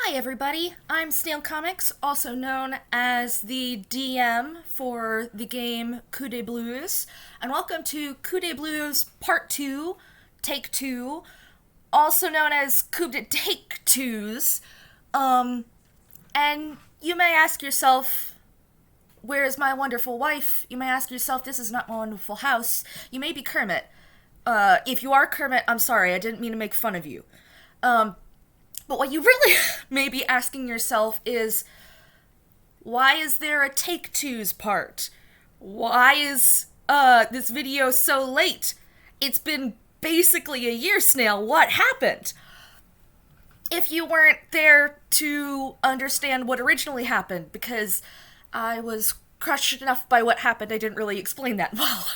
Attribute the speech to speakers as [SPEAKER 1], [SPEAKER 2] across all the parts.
[SPEAKER 1] Hi everybody, I'm Snail Comics, also known as the DM for the game Coup De Blues, and welcome to Coup De Blues Part 2, Take 2, also known as Coup De Take Twos. And you may ask yourself, where is my wonderful wife? You may ask yourself, this is not my wonderful house. You may be Kermit. If you are Kermit, I'm sorry, I didn't mean to make fun of you. But what you really may be asking yourself is, why is there a Take Twos part? Why is this video so late? It's been basically a year, Snail. What happened? If you weren't there to understand what originally happened, because I was crushed enough by what happened, I didn't really explain that well.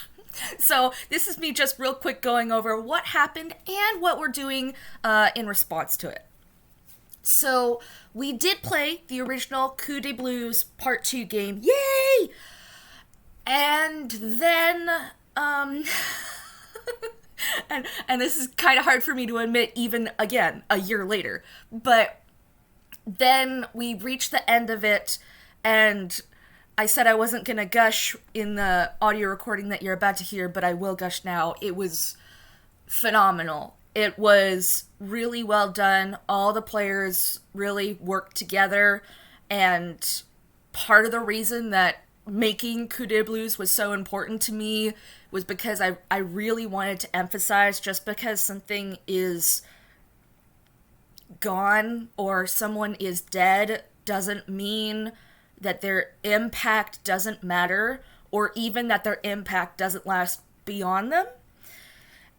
[SPEAKER 1] So this is me just real quick going over what happened and what we're doing in response to it. So we did play the original Coup de Blues Part 2 game. Yay! And then, and this is kind of hard for me to admit even again, a year later. But then we reached the end of it, and I said I wasn't going to gush in the audio recording that you're about to hear, but I will gush now. It was phenomenal. It was really well done. All the players really worked together, and part of the reason that making Coup de Blues was so important to me was because I really wanted to emphasize, just because something is gone or someone is dead doesn't mean that their impact doesn't matter, or even that their impact doesn't last beyond them.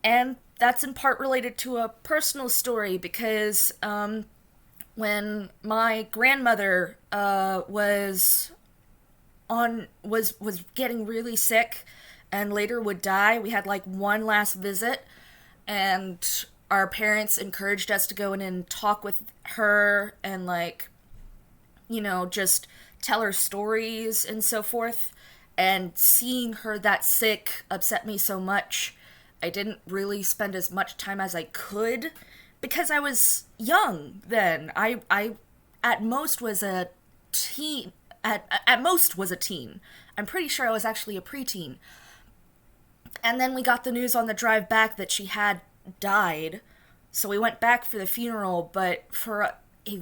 [SPEAKER 1] And that's in part related to a personal story, because when my grandmother was getting really sick and later would die, we had like one last visit, and our parents encouraged us to go in and talk with her and, like, you know, just tell her stories and so forth. And seeing her that sick upset me so much. I didn't really spend as much time as I could because I was young then. I at most was a teen. At most was a teen. I'm pretty sure I was actually a preteen. And then we got the news on the drive back that she had died. So we went back for the funeral, but for a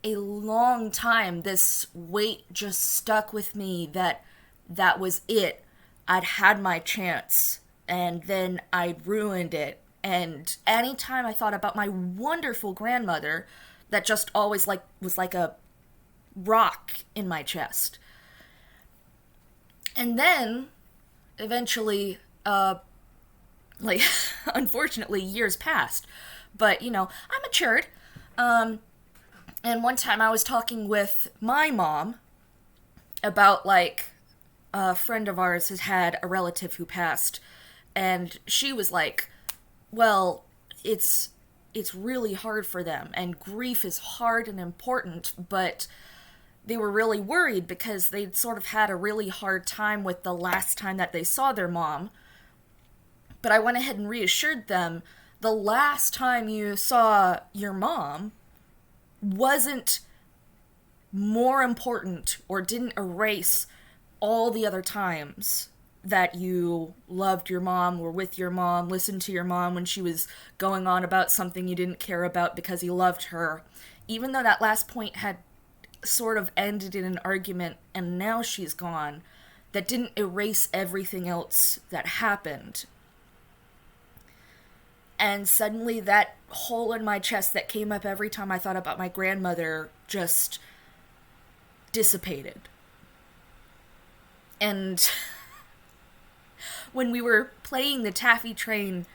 [SPEAKER 1] long time this weight just stuck with me that was it. I'd had my chance. And then I ruined it. And anytime I thought about my wonderful grandmother, that just always was like a rock in my chest. And then, eventually, unfortunately, years passed. But, you know, I matured. And one time I was talking with my mom about, like, a friend of ours has had a relative who passed. And she was like, well, it's really hard for them, and grief is hard and important, but they were really worried because they'd sort of had a really hard time with the last time that they saw their mom. But I went ahead and reassured them, the last time you saw your mom wasn't more important or didn't erase all the other times that you loved your mom, were with your mom, listened to your mom when she was going on about something you didn't care about because you loved her. Even though that last point had sort of ended in an argument and now she's gone, that didn't erase everything else that happened. And suddenly that hole in my chest that came up every time I thought about my grandmother just dissipated. And when we were playing the Taffy Train,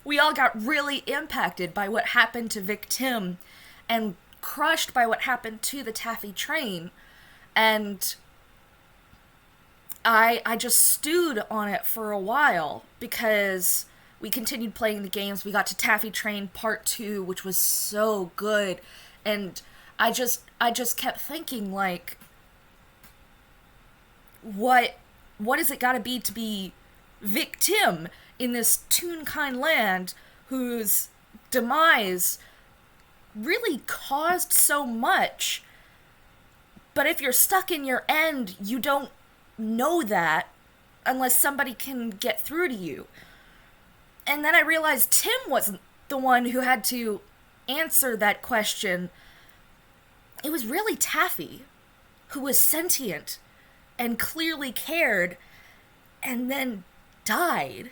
[SPEAKER 1] we all got really impacted by what happened to Vic Tim and crushed by what happened to the Taffy Train. And I just stewed on it for a while because we continued playing the games. We got to Taffy Train Part 2, which was so good. And I just kept thinking, like, what has it got to be Vic Tim in this Toonkind land whose demise really caused so much. But if you're stuck in your end, you don't know that unless somebody can get through to you. And then I realized Tim wasn't the one who had to answer that question. It was really Taffy, who was sentient and clearly cared, and then died.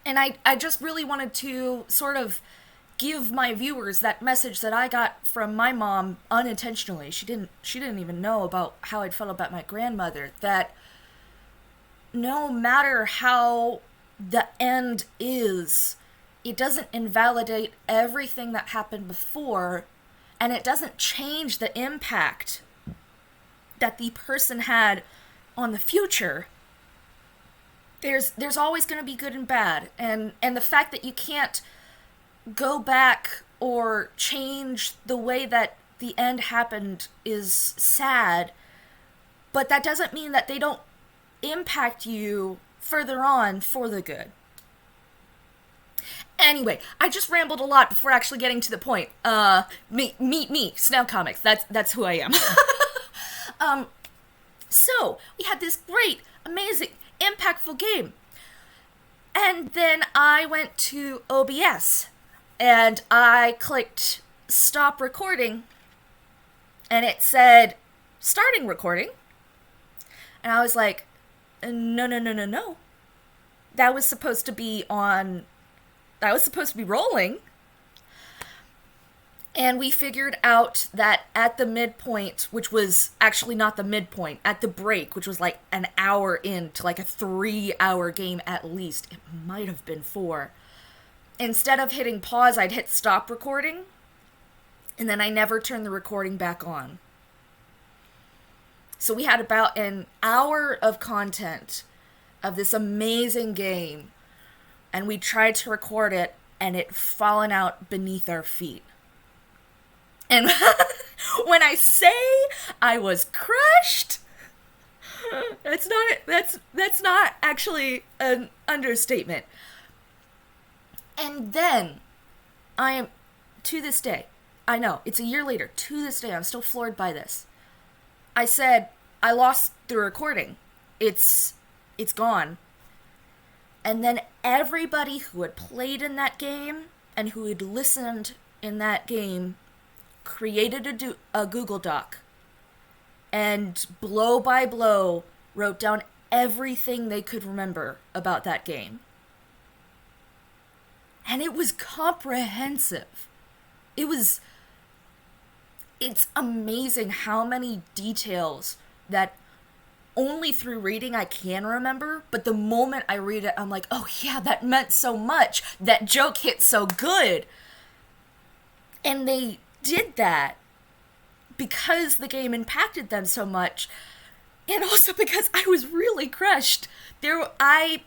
[SPEAKER 1] And I just really wanted to sort of give my viewers that message that I got from my mom unintentionally. She didn't even know about how I'd felt about my grandmother, that no matter how the end is, it doesn't invalidate everything that happened before, and it doesn't change the impact that the person had on the future. There's always going to be good and bad, and the fact that you can't go back or change the way that the end happened is sad, but that doesn't mean that they don't impact you further on for the good. Anyway, I just rambled a lot before actually getting to the point. Meet me, Snail Comics. That's who I am. So we had this great, amazing, impactful game, and then I went to OBS, and I clicked stop recording, and it said starting recording, and I was like, no. That was supposed to be rolling. And we figured out that at the midpoint, which was actually not the midpoint, at the break, which was like an hour into like a 3-hour game at least, it might have been 4. Instead of hitting pause, I'd hit stop recording, and then I never turned the recording back on. So we had about an hour of content of this amazing game, and we tried to record it, and it fallen out beneath our feet. And when I say I was crushed, that's not actually an understatement. And then I am, to this day, I know it's a year later, to this day I'm still floored by this. I said I lost the recording. It's gone. And then everybody who had played in that game and who had listened in that game created a Google Doc and blow by blow wrote down everything they could remember about that game. And it was comprehensive. It's amazing how many details that only through reading I can remember, but the moment I read it, I'm like, oh yeah, that meant so much. That joke hit so good. And they did that because the game impacted them so much, and also because I was really crushed. I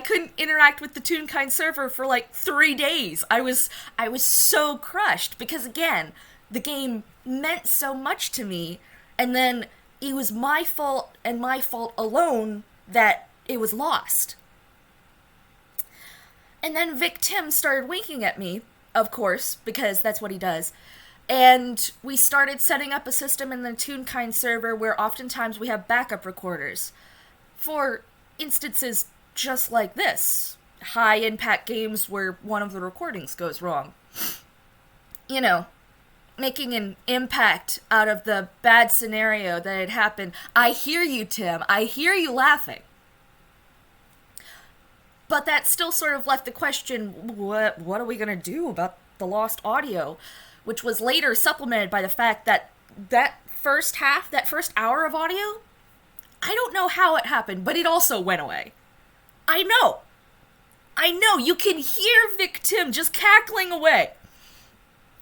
[SPEAKER 1] couldn't interact with the Toonkind server for like 3 days. I was so crushed because, again, the game meant so much to me, and then it was my fault and my fault alone that it was lost. And then Vic Tim started winking at me, of course, because that's what he does. And we started setting up a system in the Toonkind server where oftentimes we have backup recorders for instances just like this. High impact games where one of the recordings goes wrong. You know, making an impact out of the bad scenario that had happened. I hear you, Tim. I hear you laughing. But that still sort of left the question, what are we going to do about the lost audio? Which was later supplemented by the fact that first hour of audio, I don't know how it happened, but it also went away. I know, you can hear Vic Tim just cackling away.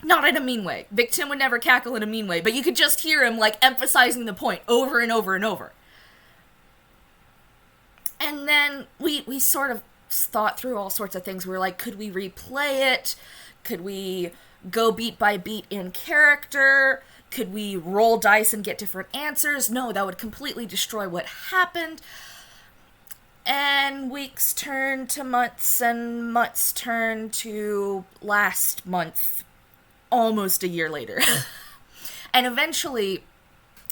[SPEAKER 1] Not in a mean way. Vic Tim would never cackle in a mean way, but you could just hear him, like, emphasizing the point over and over and over. And then we sort of thought through all sorts of things. We were like, could we replay it? Could we go beat by beat in character? Could we roll dice and get different answers? No, that would completely destroy what happened. And weeks turn to months, and months turn to last month, almost a year later. And eventually,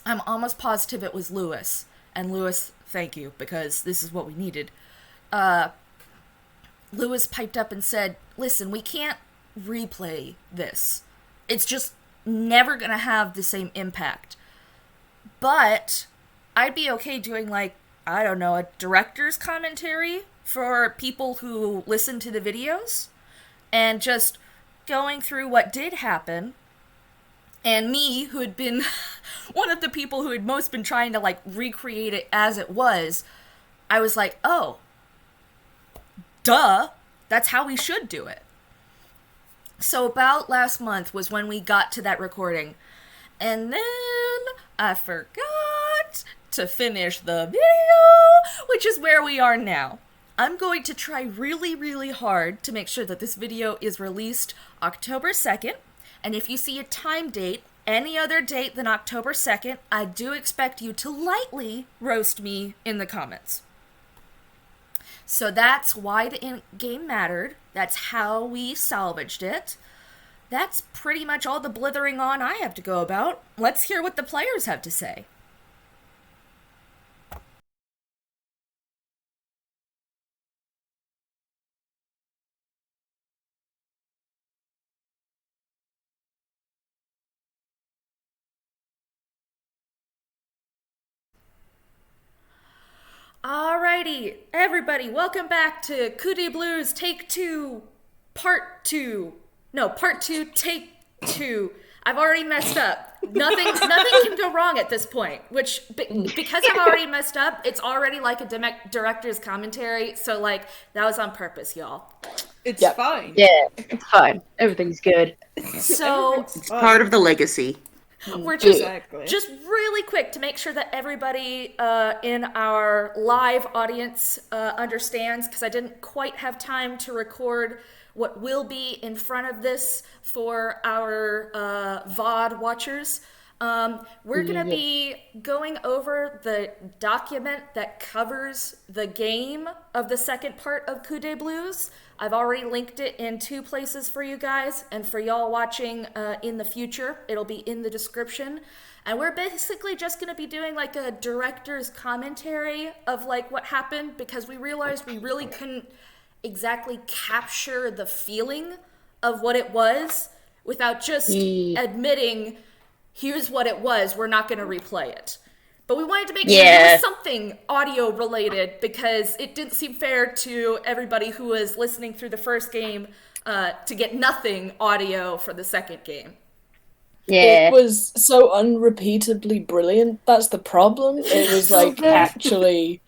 [SPEAKER 1] I'm almost positive it was Lewis. And Lewis, thank you, because this is what we needed. Lewis piped up and said, listen, we can't replay this. It's just never going to have the same impact. But I'd be okay doing, like, I don't know, a director's commentary for people who listen to the videos and just going through what did happen. And me, who had been one of the people who had most been trying to, like, recreate it as it was, I was like, oh, duh, that's how we should do it. So about last month was when we got to that recording. And then I forgot to finish the video, which is where we are now. I'm going to try really, really hard to make sure that this video is released October 2nd. And if you see a time date, any other date than October 2nd, I do expect you to lightly roast me in the comments. So that's why the in-game mattered. That's how we salvaged it. That's pretty much all the blithering on I have to go about. Let's hear what the players have to say. Alrighty, everybody, welcome back to Coup De Blues Take 2, Part 2. No, Part 2, Take 2. I've already messed up. Nothing can go wrong at this point, which, because I've already messed up, it's already like a director's commentary, so, like, that was on purpose, y'all.
[SPEAKER 2] It's fine.
[SPEAKER 3] Yeah, it's fine. Everything's good.
[SPEAKER 1] So,
[SPEAKER 2] It's
[SPEAKER 4] Part of the legacy.
[SPEAKER 1] we're just
[SPEAKER 2] Exactly.
[SPEAKER 1] just really quick to make sure that everybody in our live audience understands, because I didn't quite have time to record what will be in front of this for our VOD watchers. We're going to be going over the document that covers the game of the second part of Coup De Blues. I've already linked it in 2 places for you guys, and for y'all watching in the future, it'll be in the description. And we're basically just going to be doing like a director's commentary of like what happened, because we realized we really couldn't exactly capture the feeling of what it was without just admitting, here's what it was, we're not going to replay it. But we wanted to make sure there was something audio related, because it didn't seem fair to everybody who was listening through the first game to get nothing audio for the second game.
[SPEAKER 3] Yeah.
[SPEAKER 5] It was so unrepeatably brilliant. That's the problem. It was like actually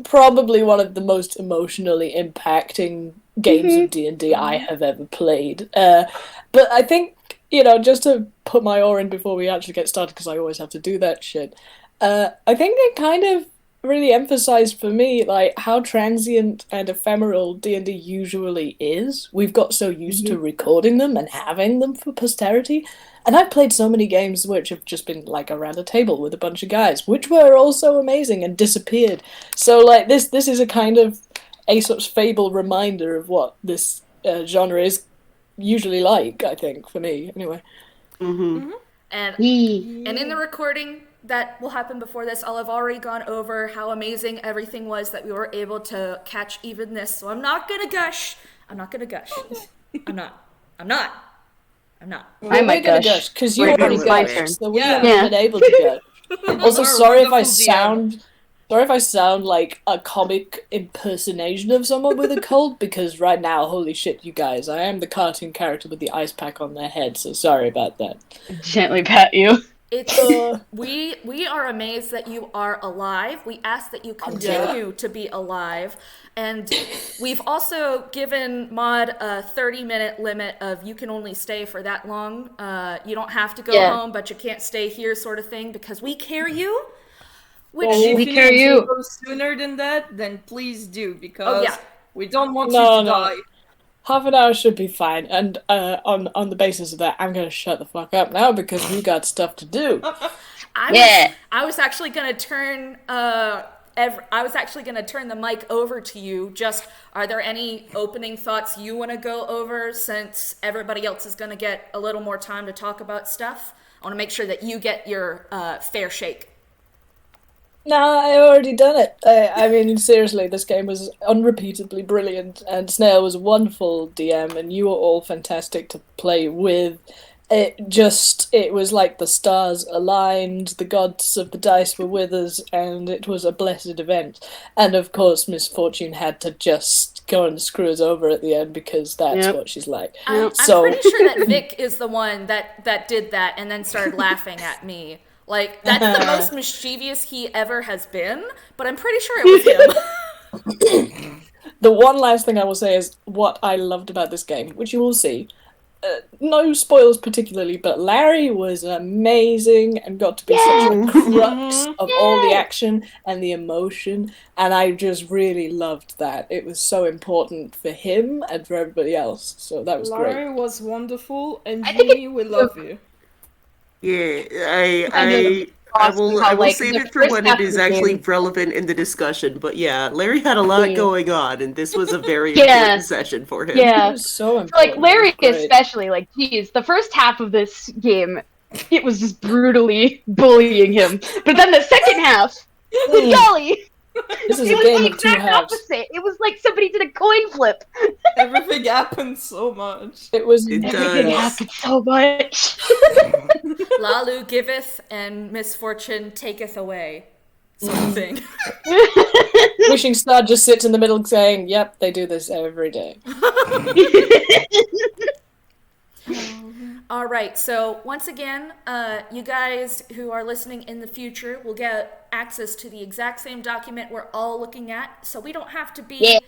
[SPEAKER 5] probably one of the most emotionally impacting games of D&D I have ever played. But I think, you know, just to put my oar in before we actually get started, because I always have to do that shit, I think it kind of really emphasized for me like how transient and ephemeral D&D usually is. We've got so used to recording them and having them for posterity. And I've played so many games which have just been like around a table with a bunch of guys, which were also amazing and disappeared. So like this is a kind of Aesop's Fable reminder of what this genre is usually like, I think, for me, anyway.
[SPEAKER 1] And in the recording that will happen before this, I'll have already gone over how amazing everything was that we were able to catch even this. So I'm not gonna gush. I'm not.
[SPEAKER 3] I might gush.
[SPEAKER 5] Because you
[SPEAKER 3] Wait,
[SPEAKER 5] already
[SPEAKER 3] it's my
[SPEAKER 5] gushed,
[SPEAKER 3] turn.
[SPEAKER 5] so we
[SPEAKER 2] Yeah.
[SPEAKER 5] haven't been able to gush. Also,
[SPEAKER 2] Our
[SPEAKER 5] sorry if I
[SPEAKER 2] wonderful DM.
[SPEAKER 5] sound like a comic impersonation of someone with a cold, because right now, holy shit, you guys, I am the cartoon character with the ice pack on their head, so sorry about that.
[SPEAKER 3] Gently pat you.
[SPEAKER 1] It's we are amazed that you are alive. We ask that you continue to be alive. And we've also given Maud a 30-minute limit of you can only stay for that long. You don't have to go home, but you can't stay here, sort of thing, because we care you. Which
[SPEAKER 2] If
[SPEAKER 3] We
[SPEAKER 2] you
[SPEAKER 3] care
[SPEAKER 2] need
[SPEAKER 3] you.
[SPEAKER 2] to go sooner than that, then please do, because
[SPEAKER 1] yeah.
[SPEAKER 2] we don't want
[SPEAKER 5] No,
[SPEAKER 2] you to
[SPEAKER 5] no.
[SPEAKER 2] die.
[SPEAKER 5] Half an hour should be fine, and on the basis of that, I'm gonna shut the fuck up now because we got stuff to do.
[SPEAKER 1] I was actually gonna turn I was actually going to turn the mic over to you. Just, are there any opening thoughts you want to go over since everybody else is going to get a little more time to talk about stuff? I want to make sure that you get your fair shake.
[SPEAKER 5] No, I already done it. I mean, seriously, this game was unrepeatably brilliant, and Snail was a wonderful DM, and you were all fantastic to play with. It was like the stars aligned, the gods of the dice were with us, and it was a blessed event. And of course, Miss Fortune had to just go and screw us over at the end, because that's what she's like.
[SPEAKER 1] I'm pretty sure that Vic is the one that did that and then started laughing at me. Like, that's the most mischievous he ever has been, but I'm pretty sure it was him.
[SPEAKER 5] The one last thing I will say is what I loved about this game, which you will see. No spoilers particularly, but Larry was amazing and got to be such a crux of all the action and the emotion, and I just really loved that. It was so important for him and for everybody else, so that was great.
[SPEAKER 2] Larry was wonderful, and Jimmy, we love you.
[SPEAKER 4] Yeah, I will save it for when it is actually relevant in the discussion. But yeah, Larry had a lot going on, and this was a very important session for him.
[SPEAKER 3] Yeah,
[SPEAKER 5] it was so important.
[SPEAKER 3] Like Larry especially, like, geez, the first half of this game, it was just brutally bullying him. But then the second half, golly,
[SPEAKER 5] this is a game of two halves.
[SPEAKER 3] Opposite. It was like somebody did a coin flip.
[SPEAKER 2] Everything happened so much.
[SPEAKER 3] Everything happened so much.
[SPEAKER 1] Lalu giveth and misfortune taketh away. Sort of thing.
[SPEAKER 5] Wishing Star just sits in the middle saying, yep, they do this every day.
[SPEAKER 1] All right, so once again, you guys who are listening in the future will get access to the exact same document we're all looking at, so we don't have to be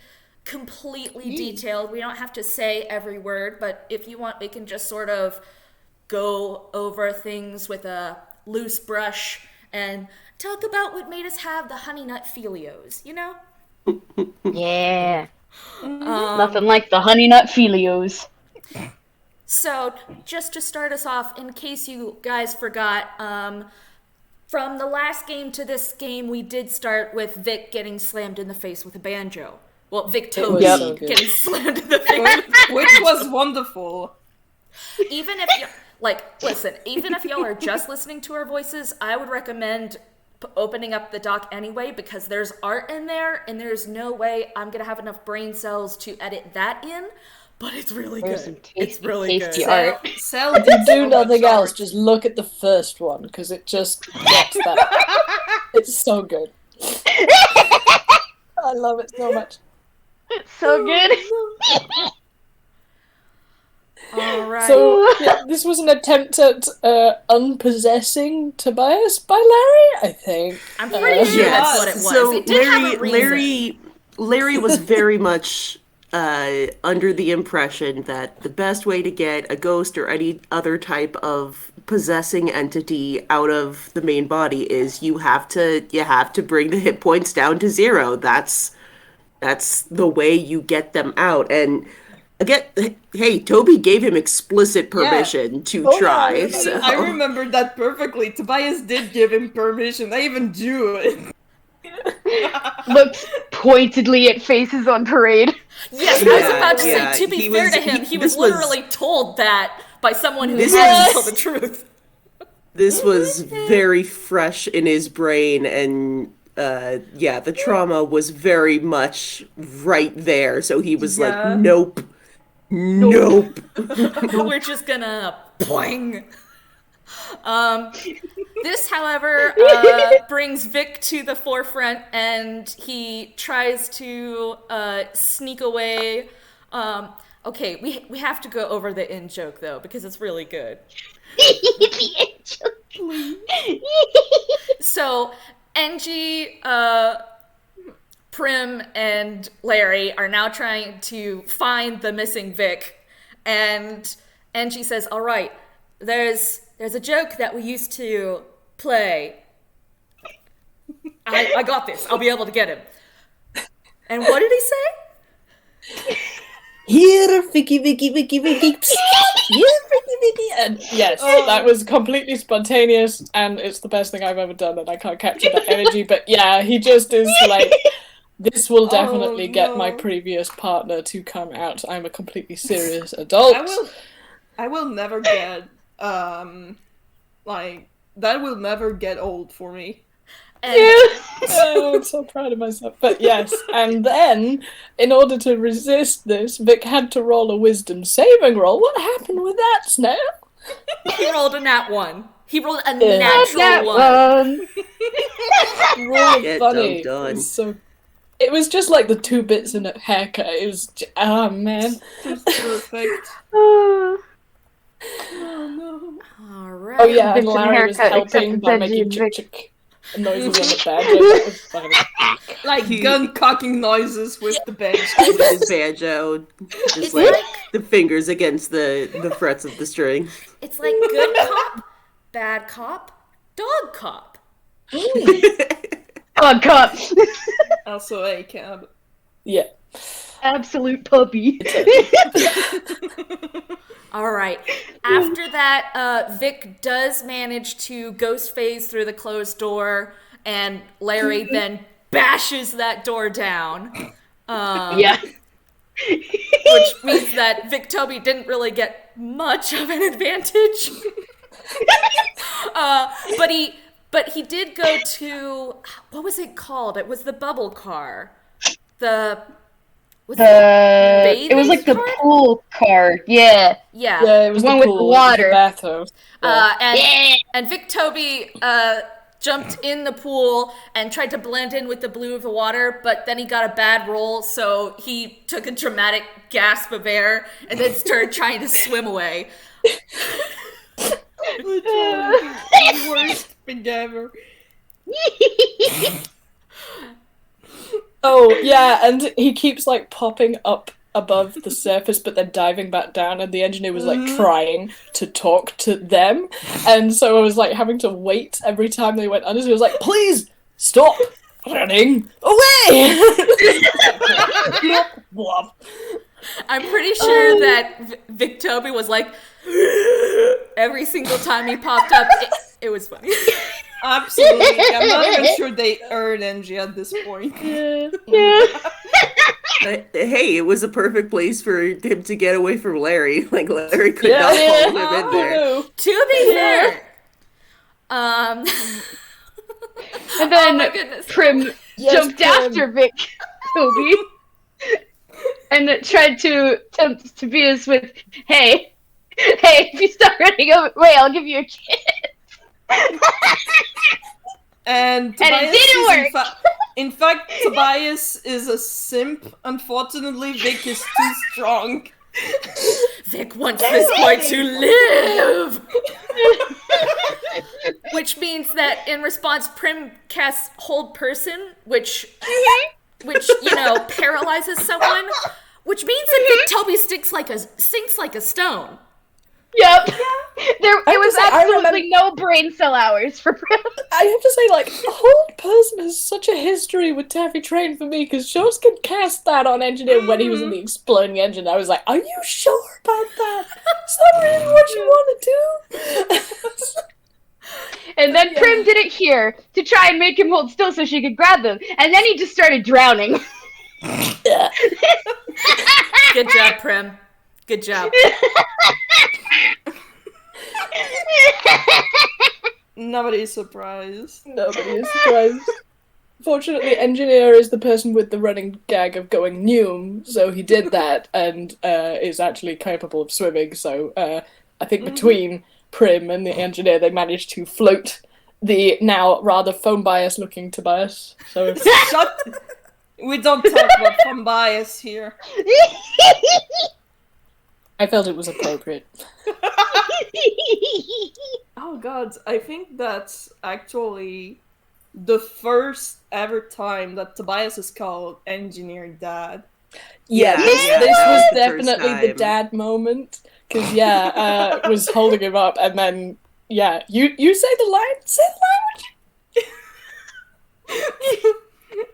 [SPEAKER 1] completely detailed. We don't have to say every word, but if you want, we can just sort of go over things with a loose brush and talk about what made us have the honey nut filios, you know?
[SPEAKER 3] Yeah. Nothing like the honey nut filios.
[SPEAKER 1] So, just to start us off, in case you guys forgot, from the last game to this game, we did start with Vic getting slammed in the face with a banjo. Well, Vic Toby getting slammed in the face,
[SPEAKER 2] which was wonderful.
[SPEAKER 1] Even if you listen, even if y'all are just listening to our voices, I would recommend opening up the doc anyway, because there's art in there, and there's no way I'm gonna have enough brain cells to edit that in. But it's really good. It's really good.
[SPEAKER 5] If you do nothing else, just look at the first one, because it just gets that. It's so good. I love it so much.
[SPEAKER 3] It's so good.
[SPEAKER 1] All right.
[SPEAKER 5] So this was an attempt at unpossessing Tobias by Larry, I think.
[SPEAKER 1] I'm pretty sure that's what it was.
[SPEAKER 4] So
[SPEAKER 1] it did have a reason.
[SPEAKER 4] Larry was very much under the impression that the best way to get a ghost or any other type of possessing entity out of the main body is you have to bring the hit points down to 0. That's the way you get them out. And again, hey, Toby gave him explicit permission to try.
[SPEAKER 2] Yeah,
[SPEAKER 4] so.
[SPEAKER 2] I remember that perfectly. Tobias did give him permission. I even drew it.
[SPEAKER 3] Looked pointedly at faces on parade.
[SPEAKER 1] Yes, I was about to say, to be fair to him, he was literally told that by someone who had to tell the truth.
[SPEAKER 4] This was very fresh in his brain, and the trauma was very much right there, so he was like, nope.
[SPEAKER 1] We're just gonna boing. This, however, brings Vic to the forefront, and he tries to sneak away. Okay, we have to go over the in joke though, because it's really good.
[SPEAKER 3] The in joke.
[SPEAKER 1] So, Angie, Prim, and Larry are now trying to find the missing Vic, and Angie says, "All right, there's a joke that we used to play. I got this. I'll be able to get him." And what did he say?
[SPEAKER 5] Here, Vicky, Vicky, Vicky, Vicky. Here, Vicky, And yes, that was completely spontaneous, and it's the best thing I've ever done, and I can't capture that energy. But yeah, he just is like, this will definitely get my previous partner to come out. I'm a completely serious adult.
[SPEAKER 2] I will never get like that will never get old for me.
[SPEAKER 5] Oh, I'm so proud of myself. But yes, and then, in order to resist this, Vic had to roll a wisdom saving roll. What happened with that, Snail?
[SPEAKER 1] He rolled a nat 1. He rolled a natural 1.
[SPEAKER 5] Really funny. It was just like the 2 bits in a haircut. It was, oh man.
[SPEAKER 2] Just perfect.
[SPEAKER 3] Oh
[SPEAKER 2] no.
[SPEAKER 1] Alright.
[SPEAKER 5] Oh yeah, and
[SPEAKER 3] Bits in
[SPEAKER 5] Larry was
[SPEAKER 3] haircut,
[SPEAKER 5] helping
[SPEAKER 3] except
[SPEAKER 5] by
[SPEAKER 3] it's
[SPEAKER 5] making
[SPEAKER 3] Vic.
[SPEAKER 5] chick noises on the banjo. That was funny.
[SPEAKER 2] Like gun cocking noises with the bench.
[SPEAKER 4] With his banjo, just
[SPEAKER 1] It's
[SPEAKER 4] like
[SPEAKER 1] like
[SPEAKER 4] the fingers against the frets of the string.
[SPEAKER 1] it's like good cop, bad cop, dog cop.
[SPEAKER 3] Oh, God.
[SPEAKER 2] Also a cab.
[SPEAKER 5] Yeah.
[SPEAKER 3] Absolute puppy.
[SPEAKER 1] Alright. After that, Vic does manage to ghost phase through the closed door, and Larry then bashes that door down.
[SPEAKER 3] Yeah.
[SPEAKER 1] Which means that Vic Toby didn't really get much of an advantage. But he did go to, what was it called? It was the bubble car.
[SPEAKER 3] It was like the pool car. Yeah.
[SPEAKER 5] Yeah, it was
[SPEAKER 3] The one
[SPEAKER 5] the
[SPEAKER 3] with
[SPEAKER 5] pool,
[SPEAKER 3] the water.
[SPEAKER 5] it was the bathhouse.
[SPEAKER 1] And Vic Toby jumped in the pool and tried to blend in with the blue of the water, but then he got a bad roll, so he took a dramatic gasp of air and then started trying to swim away.
[SPEAKER 2] The worst thing ever.
[SPEAKER 5] Oh, yeah, and he keeps, like, popping up above the surface but then diving back down, and the engineer was, like, trying to talk to them, and so I was, like, having to wait every time they went under, so he was like, please, stop running away!
[SPEAKER 1] I'm pretty sure that Vic Toby was like, every single time he popped up, it was funny.
[SPEAKER 2] Absolutely. I'm not even sure they earned NG at this point.
[SPEAKER 3] Yeah.
[SPEAKER 4] Hey, it was a perfect place for him to get away from Larry. Like, Larry could not hold him in there.
[SPEAKER 1] To be fair. And
[SPEAKER 3] then Prim jumped
[SPEAKER 5] Prim.
[SPEAKER 3] after Vic Toby and tried to tempt Tobias with, hey, if you start running away, I'll give you a kiss.
[SPEAKER 2] And
[SPEAKER 3] it didn't work.
[SPEAKER 2] In fact, Tobias is a simp. Unfortunately, Vic is too strong.
[SPEAKER 1] Vic wants this boy to live! Which means that in response, Prim casts Hold Person, which paralyzes someone. Which means that Vic Toby sinks like a stone.
[SPEAKER 3] Yep. It was absolutely no brain cell hours for Prim.
[SPEAKER 5] I have to say, like, Hold Person has such a history with Taffy Train for me, because Shows can cast that on Engineer when he was in the exploding engine. I was like, are you sure about that? Is that really what you want to do?
[SPEAKER 3] And then Prim did it here to try and make him hold still so she could grab him, and then he just started drowning.
[SPEAKER 1] Good job, Prim. Good job.
[SPEAKER 2] Nobody's surprised.
[SPEAKER 5] Nobody is surprised. Fortunately, Engineer is the person with the running gag of going Neum, so he did that and is actually capable of swimming. So I think between Prim and the Engineer, they managed to float the now rather phone bias looking Tobias. So
[SPEAKER 2] We don't talk about phone bias here.
[SPEAKER 5] I felt it was appropriate.
[SPEAKER 2] Oh god, I think that's actually the first ever time that Tobias is called Engineer Dad.
[SPEAKER 5] Yeah, this
[SPEAKER 4] that
[SPEAKER 5] was
[SPEAKER 4] was the
[SPEAKER 5] definitely
[SPEAKER 4] first
[SPEAKER 5] the
[SPEAKER 4] time.
[SPEAKER 5] dad moment. Because, was holding him up, and then, you say the line? Say the line!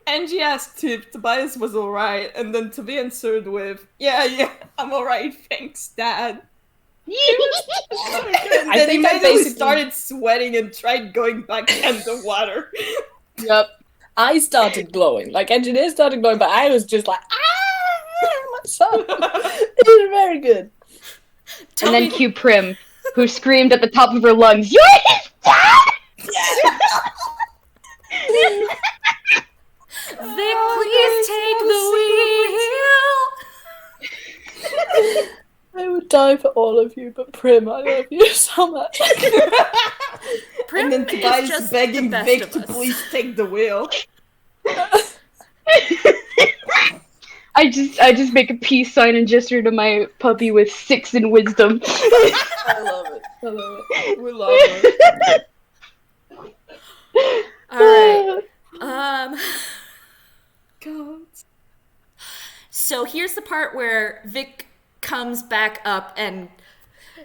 [SPEAKER 2] Angie asked if Tobias was alright, and then to be answered with, yeah, I'm alright, thanks, Dad. And
[SPEAKER 5] I
[SPEAKER 2] then
[SPEAKER 5] think I
[SPEAKER 2] immediately
[SPEAKER 5] basically-
[SPEAKER 2] started sweating and tried going back underwater.
[SPEAKER 3] Yep.
[SPEAKER 5] I started glowing. Like, engineer started glowing, but I was just like, my son. It was very good.
[SPEAKER 3] And then cue Prim, who screamed at the top of her lungs, "You're his dad!"
[SPEAKER 1] Vic, please take the wheel.
[SPEAKER 5] I would die for all of you, but Prim, I love you so much.
[SPEAKER 1] Prim
[SPEAKER 2] And then
[SPEAKER 1] is
[SPEAKER 2] Tobias
[SPEAKER 1] just
[SPEAKER 2] begging
[SPEAKER 1] the best
[SPEAKER 2] Vic
[SPEAKER 1] of
[SPEAKER 2] to
[SPEAKER 1] us.
[SPEAKER 2] please take the wheel.
[SPEAKER 3] I just make a peace sign and gesture to my puppy with 6 in wisdom.
[SPEAKER 5] I love it. I love it.
[SPEAKER 2] We love her.
[SPEAKER 1] All right.
[SPEAKER 2] God.
[SPEAKER 1] So here's the part where Vic comes back up and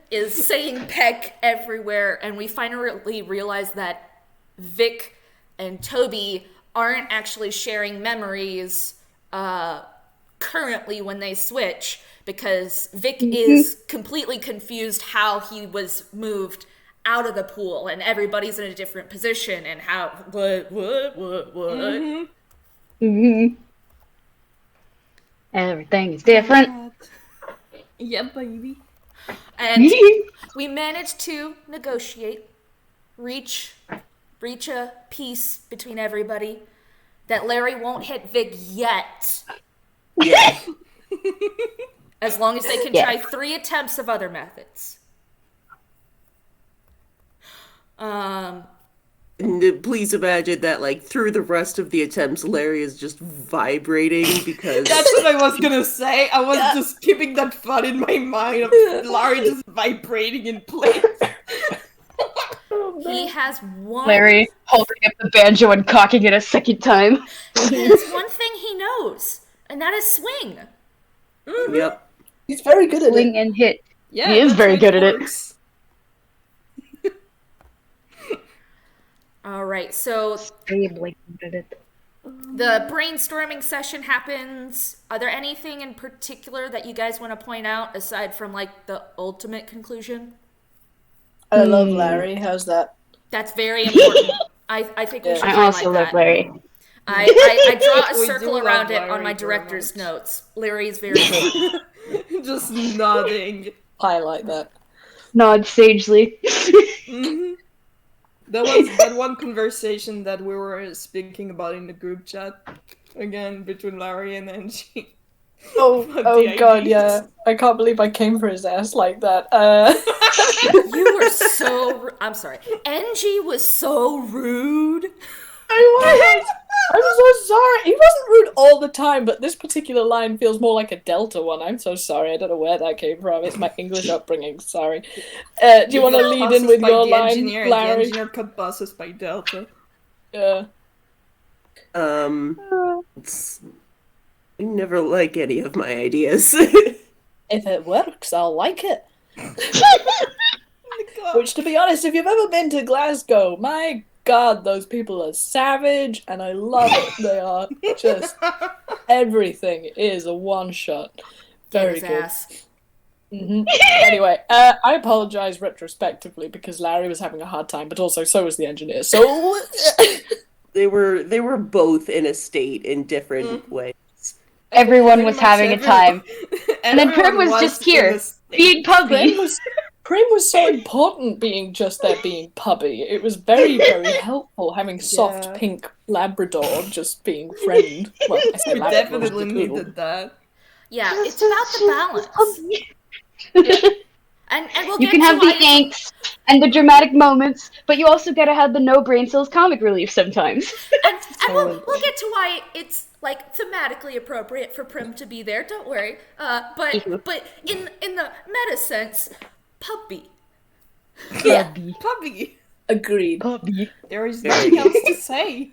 [SPEAKER 1] is saying peck everywhere, and we finally realize that Vic and Toby aren't actually sharing memories currently when they switch, because Vic is completely confused how he was moved out of the pool and everybody's in a different position and how what
[SPEAKER 3] Everything is different.
[SPEAKER 2] Yeah, baby.
[SPEAKER 1] and we managed to negotiate, reach a peace between everybody that Larry won't hit Vic yet.
[SPEAKER 4] Yeah.
[SPEAKER 1] As long as they can try 3 attempts of other methods.
[SPEAKER 4] And please imagine that, like, through the rest of the attempts, Larry is just vibrating because
[SPEAKER 2] That's what I was gonna say. I was just keeping that thought in my mind of Larry just vibrating in place.
[SPEAKER 1] He has one.
[SPEAKER 3] Larry holding up the banjo and cocking it a second time.
[SPEAKER 1] There's one thing he knows, and that is swing.
[SPEAKER 4] Yep.
[SPEAKER 5] He's very good at
[SPEAKER 3] Swing
[SPEAKER 5] it.
[SPEAKER 3] and hit.
[SPEAKER 2] Yeah,
[SPEAKER 3] He is
[SPEAKER 2] that's
[SPEAKER 3] very
[SPEAKER 2] how
[SPEAKER 3] good at it.
[SPEAKER 2] works.
[SPEAKER 1] All right, so the brainstorming session happens. Are there anything in particular that you guys want to point out aside from like the ultimate conclusion?
[SPEAKER 5] I love Larry. How's that?
[SPEAKER 1] That's very important. I think we should
[SPEAKER 3] I
[SPEAKER 1] highlight
[SPEAKER 3] also love
[SPEAKER 1] that.
[SPEAKER 3] Larry.
[SPEAKER 1] I draw a
[SPEAKER 2] We
[SPEAKER 1] circle
[SPEAKER 2] do
[SPEAKER 1] around
[SPEAKER 2] love
[SPEAKER 1] it on
[SPEAKER 2] Larry
[SPEAKER 1] my
[SPEAKER 2] very
[SPEAKER 1] director's
[SPEAKER 2] much.
[SPEAKER 1] notes. Larry is very important.
[SPEAKER 2] Just nodding.
[SPEAKER 5] I like that.
[SPEAKER 3] Nod sagely.
[SPEAKER 2] Mhm. That was that one conversation that we were speaking about in the group chat again between Larry and Angie.
[SPEAKER 5] Oh,
[SPEAKER 2] About
[SPEAKER 5] oh
[SPEAKER 2] the
[SPEAKER 5] god,
[SPEAKER 2] IDs.
[SPEAKER 5] yeah. I can't believe I came for his ass like that.
[SPEAKER 1] You were so. I'm sorry. Angie was so rude.
[SPEAKER 5] I was. I'm so sorry. He wasn't rude all the time, but this particular line feels more like a Delta one. I'm so sorry. I don't know where that came from. It's my English upbringing. Sorry. Do you want to lead in with your line,
[SPEAKER 2] engineer,
[SPEAKER 5] Larry?
[SPEAKER 2] And the engineer cut buses by Delta.
[SPEAKER 5] Yeah.
[SPEAKER 4] It's, I never like any of my ideas.
[SPEAKER 5] If it works, I'll like it.
[SPEAKER 2] God.
[SPEAKER 5] Which, to be honest, if you've ever been to Glasgow, my god, those people are savage, and I love it. They are just everything is a one shot. Very
[SPEAKER 1] His
[SPEAKER 5] good.
[SPEAKER 1] ass.
[SPEAKER 5] Anyway, I apologize retrospectively because Larry was having a hard time, but also so was the engineer. So
[SPEAKER 4] they were both in a state in different ways.
[SPEAKER 3] Everyone
[SPEAKER 2] Pretty
[SPEAKER 3] was
[SPEAKER 2] much
[SPEAKER 3] having a time. And then Prim
[SPEAKER 2] everyone
[SPEAKER 3] was just
[SPEAKER 2] in
[SPEAKER 3] here,
[SPEAKER 2] a state.
[SPEAKER 3] being puppy.
[SPEAKER 5] Prim was so important being just there being puppy. It was very, very helpful having soft
[SPEAKER 2] Yeah.
[SPEAKER 5] pink Labrador just being friend. Well, I say
[SPEAKER 2] We
[SPEAKER 5] Labrador,
[SPEAKER 2] definitely
[SPEAKER 5] just a poodle.
[SPEAKER 2] needed that.
[SPEAKER 1] Yeah, it's about the balance. And we'll
[SPEAKER 3] You
[SPEAKER 1] get
[SPEAKER 3] can
[SPEAKER 1] to
[SPEAKER 3] have the
[SPEAKER 1] why
[SPEAKER 3] angst and the dramatic moments, but you also gotta have the no brain cells comic relief sometimes.
[SPEAKER 1] and we'll get to why it's like thematically appropriate for Prim to be there. Don't worry. But in the meta sense, puppy.
[SPEAKER 5] Yeah,
[SPEAKER 2] Puppy.
[SPEAKER 5] agreed.
[SPEAKER 2] There is nothing else to say.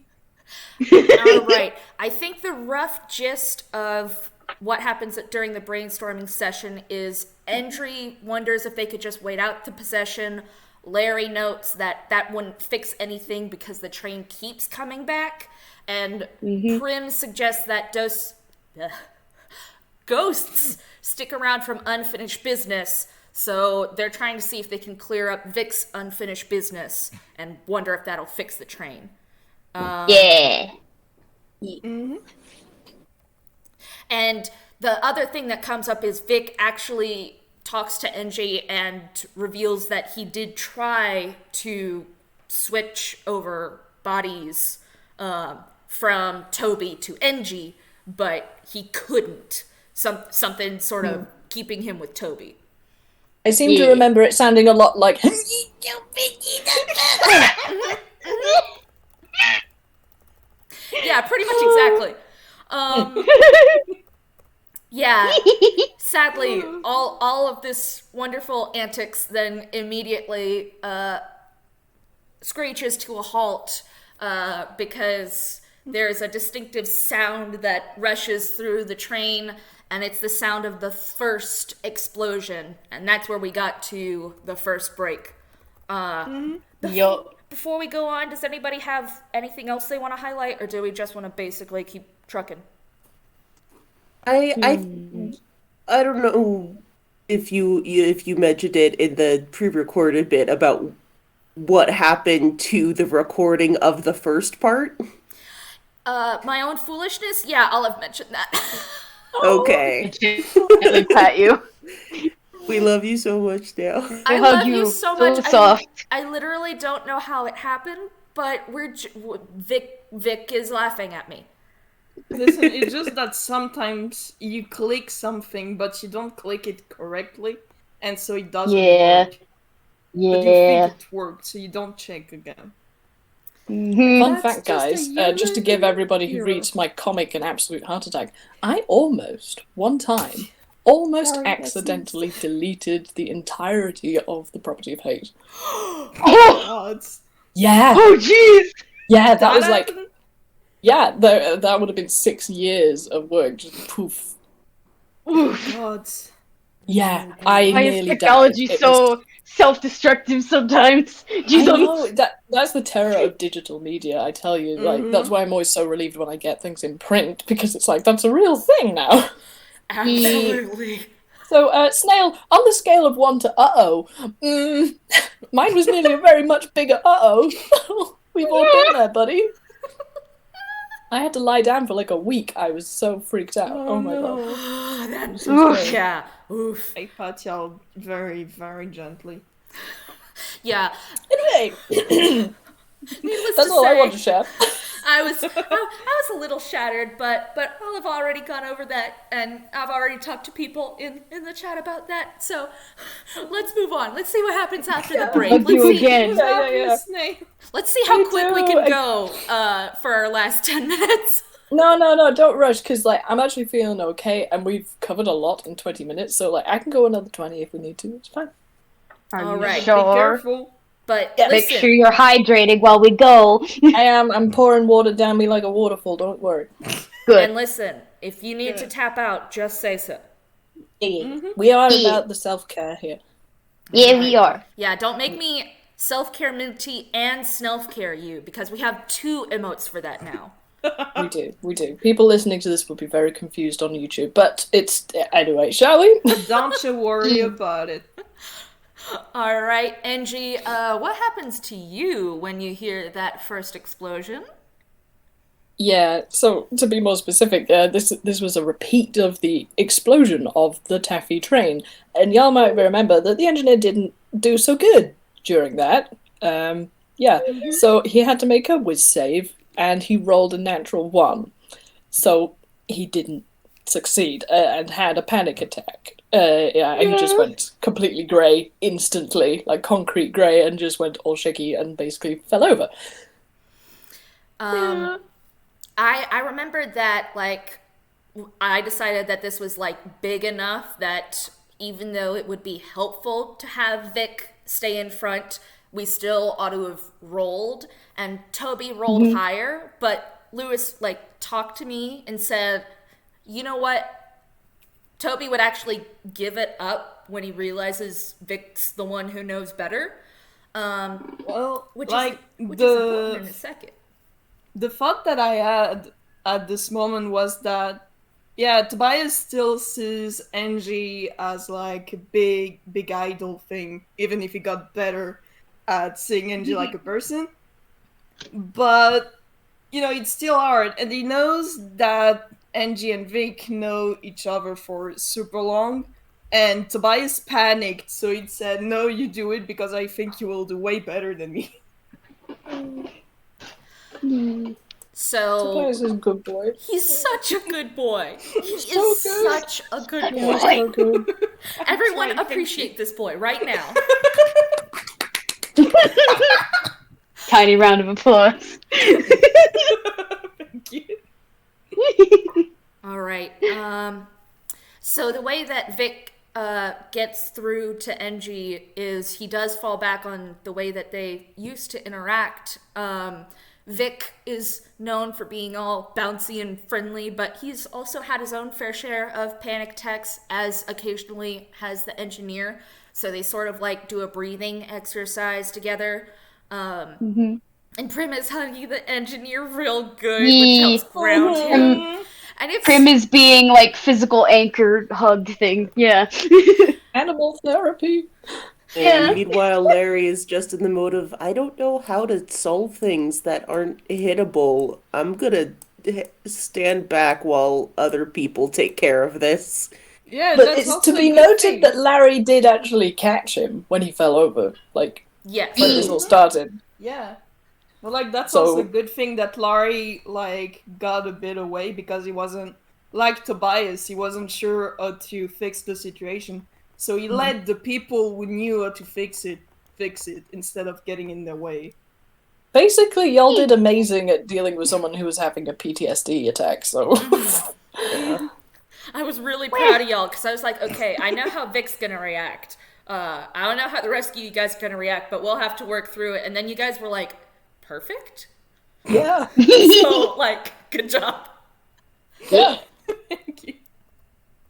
[SPEAKER 1] All right. I think the rough gist of what happens during the brainstorming session is Endry wonders if they could just wait out the possession. Larry notes that wouldn't fix anything because the train keeps coming back. And Prim suggests that ghosts stick around from unfinished business, So they're trying to see if they can clear up Vic's unfinished business and wonder if that'll fix the train.
[SPEAKER 3] Yeah.
[SPEAKER 1] And the other thing that comes up is Vic actually talks to NG and reveals that he did try to switch over bodies from Toby to NG, but he couldn't. Something sort of keeping him with Toby.
[SPEAKER 5] I seem to remember it sounding a lot like.
[SPEAKER 1] Yeah, pretty much exactly. Yeah, sadly, all of this wonderful antics then immediately screeches to a halt because there's a distinctive sound that rushes through the train, and it's the sound of the first explosion, and that's where we got to the first break. Before we go on, does anybody have anything else they want to highlight, or do we just want to basically keep trucking?
[SPEAKER 4] I don't know if you mentioned it in the pre-recorded bit about what happened to the recording of the first part.
[SPEAKER 1] My own foolishness? Yeah, I'll have mentioned that.
[SPEAKER 4] Okay.
[SPEAKER 3] I pat you.
[SPEAKER 4] We love you so much now.
[SPEAKER 1] I
[SPEAKER 3] hug
[SPEAKER 1] love
[SPEAKER 3] you
[SPEAKER 1] you so
[SPEAKER 3] so
[SPEAKER 1] much.
[SPEAKER 3] soft.
[SPEAKER 1] I literally don't know how it happened, but Vic is laughing at me.
[SPEAKER 2] Listen, it's just that sometimes you click something, but you don't click it correctly, and so it doesn't work. But you think it worked, so you don't check again.
[SPEAKER 5] Fun fact, guys, just to give everybody who reads my comic an absolute heart attack, I one time, accidentally deleted the entirety of the Property of Hate.
[SPEAKER 2] Oh,
[SPEAKER 5] Yeah!
[SPEAKER 3] Oh, jeez!
[SPEAKER 5] Yeah, that was like...
[SPEAKER 2] happened?
[SPEAKER 5] Yeah, that would have been 6 years of work, just poof.
[SPEAKER 2] God.
[SPEAKER 5] Yeah, I
[SPEAKER 3] Why is
[SPEAKER 5] nearly
[SPEAKER 3] technology
[SPEAKER 5] died.
[SPEAKER 3] so self-destructive sometimes?
[SPEAKER 5] I
[SPEAKER 3] Jesus.
[SPEAKER 5] know, that's the terror of digital media, I tell you. Like, that's why I'm always so relieved when I get things in print, because it's like, that's a real thing now.
[SPEAKER 1] Absolutely.
[SPEAKER 5] So, Snail, on the scale of 1 to uh-oh, mine was nearly a very much bigger uh-oh. We've all been there, buddy. I had to lie down for like a week. I was so freaked out. Oh my god.
[SPEAKER 1] That's
[SPEAKER 5] great.
[SPEAKER 1] yeah. Oof.
[SPEAKER 2] I pat y'all very, very gently.
[SPEAKER 1] Yeah.
[SPEAKER 5] Anyway,
[SPEAKER 1] Needless
[SPEAKER 5] that's
[SPEAKER 1] to
[SPEAKER 5] all
[SPEAKER 1] say,
[SPEAKER 5] I want to share.
[SPEAKER 1] I was a little shattered, but I'll have already gone over that, and I've already talked to people in the chat about that. So let's move on. Let's see what happens after the break.
[SPEAKER 3] Hug you
[SPEAKER 1] Let's see.
[SPEAKER 3] again.
[SPEAKER 5] Yeah.
[SPEAKER 1] Let's see how
[SPEAKER 5] Me
[SPEAKER 1] quick we
[SPEAKER 5] too.
[SPEAKER 1] can go for our last 10 minutes.
[SPEAKER 5] No, don't rush, because like I'm actually feeling okay, and we've covered a lot in 20 minutes, so like I can go another 20 if we need to. It's fine.
[SPEAKER 1] All right.
[SPEAKER 2] Be careful.
[SPEAKER 1] But
[SPEAKER 3] Make
[SPEAKER 1] listen,
[SPEAKER 3] sure you're hydrated while we go.
[SPEAKER 5] I'm pouring water down me like a waterfall. Don't worry.
[SPEAKER 3] Good.
[SPEAKER 1] and listen, if you need to tap out, just say so.
[SPEAKER 5] We are about the self-care here.
[SPEAKER 3] Yeah, we are.
[SPEAKER 1] Yeah, don't make me self-care Minty and snelf-care you, because we have 2 emotes for that now.
[SPEAKER 5] We do. People listening to this will be very confused on YouTube, but it's... Anyway, shall we?
[SPEAKER 2] Don't you worry about it.
[SPEAKER 1] All right, NG, what happens to you when you hear that first explosion?
[SPEAKER 5] Yeah, so to be more specific, this was a repeat of the explosion of the taffy train, and y'all might remember that the engineer didn't do so good during that. So he had to make a whiz save, and he rolled a natural 1, so he didn't succeed and had a panic attack. And he just went completely grey instantly, like concrete grey, and just went all shaky and basically fell over.
[SPEAKER 1] I remembered that, like, I decided that this was, like, big enough that even though it would be helpful to have Vic stay in front, we still ought to have rolled. And Toby rolled higher, but Lewis, like, talked to me and said, you know what? Toby would actually give it up when he realizes Vic's the one who knows better.
[SPEAKER 2] Well,
[SPEAKER 1] Which
[SPEAKER 2] like,
[SPEAKER 1] is important in a second.
[SPEAKER 2] the thought that I had at this moment was that Yeah, Tobias still sees Angie as like a big idol thing, even if he got better at seeing Angie like a person. But it's still hard, and he knows that Angie and Vic know each other for super long. And Tobias panicked, so he said, "No, you do it because I think you will do way better than me."
[SPEAKER 1] So
[SPEAKER 5] Tobias is a good boy.
[SPEAKER 1] he's such a good boy. He
[SPEAKER 5] So
[SPEAKER 1] is
[SPEAKER 5] good.
[SPEAKER 1] such a good
[SPEAKER 5] Yeah,
[SPEAKER 1] boy.
[SPEAKER 5] so good.
[SPEAKER 1] Everyone
[SPEAKER 2] Thank
[SPEAKER 1] appreciate this boy right now.
[SPEAKER 3] Tiny round of applause.
[SPEAKER 2] Thank you.
[SPEAKER 1] All right. So the way that Vic gets through to Engie is he does fall back on the way that they used to interact. Vic is known for being all bouncy and friendly, but he's also had his own fair share of panic attacks, as occasionally has the engineer. So they sort of like do a breathing exercise together. And Prim is hugging the engineer real good, which helps ground him. And it's
[SPEAKER 3] Prim is being like physical anchor hug thing. Yeah.
[SPEAKER 5] Animal therapy.
[SPEAKER 4] And meanwhile, Larry is just in the mode of, I don't know how to solve things that aren't hittable. I'm gonna stand back while other people take care of this.
[SPEAKER 2] Yeah,
[SPEAKER 5] But
[SPEAKER 2] that's
[SPEAKER 5] it's
[SPEAKER 2] also
[SPEAKER 5] to
[SPEAKER 2] a
[SPEAKER 5] be
[SPEAKER 2] good
[SPEAKER 5] noted
[SPEAKER 2] thing.
[SPEAKER 5] that Larry did actually catch him when he fell over, like,
[SPEAKER 1] yes.
[SPEAKER 5] when this all started.
[SPEAKER 2] Yeah. But like that's
[SPEAKER 5] So-
[SPEAKER 2] also a good thing that Larry like got a bit away, because he wasn't like Tobias, he wasn't sure how to fix the situation. So he let the people who knew how to fix it instead of getting in their way.
[SPEAKER 5] Basically, y'all did amazing at dealing with someone who was having a PTSD attack, so...
[SPEAKER 1] I was really proud of y'all because I was like, okay, I know how Vic's gonna react. I don't know how the rest of you guys are gonna react, but we'll have to work through it. And then you guys were like, perfect.
[SPEAKER 5] Yeah.
[SPEAKER 1] So, like, good job.
[SPEAKER 5] Yeah.
[SPEAKER 2] Thank you.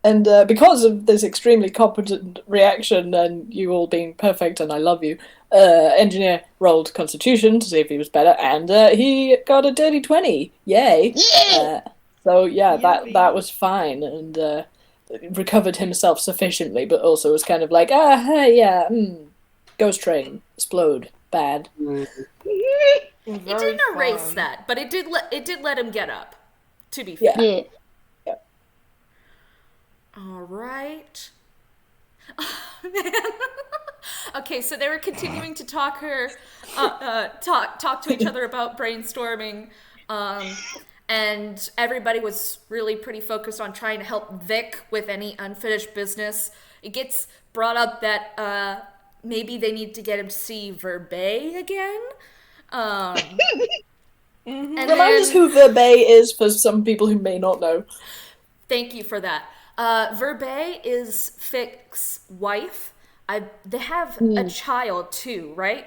[SPEAKER 5] And because of this extremely competent reaction and you all being perfect and I love you, Engineer rolled Constitution to see if he was better, and he got a dirty 20. Yay! So yeah, that was fine, and recovered himself sufficiently, but also was kind of like, hey, yeah, ghost train, explode, bad.
[SPEAKER 1] It
[SPEAKER 2] Very
[SPEAKER 1] didn't erase
[SPEAKER 2] fun.
[SPEAKER 1] that, but it did let him get up. To be fair.
[SPEAKER 5] Yeah.
[SPEAKER 3] Yeah.
[SPEAKER 1] All right. Oh, man. Okay, so they were continuing to talk to each other about brainstorming, and everybody was really pretty focused on trying to help Vic with any unfinished business. It gets brought up that maybe they need to get him to see Verbay again. And
[SPEAKER 5] Remind us
[SPEAKER 1] then-
[SPEAKER 5] who Verbay is for some people who may not know.
[SPEAKER 1] Thank you for that. Verbay is Vic's wife. They have a child too, right?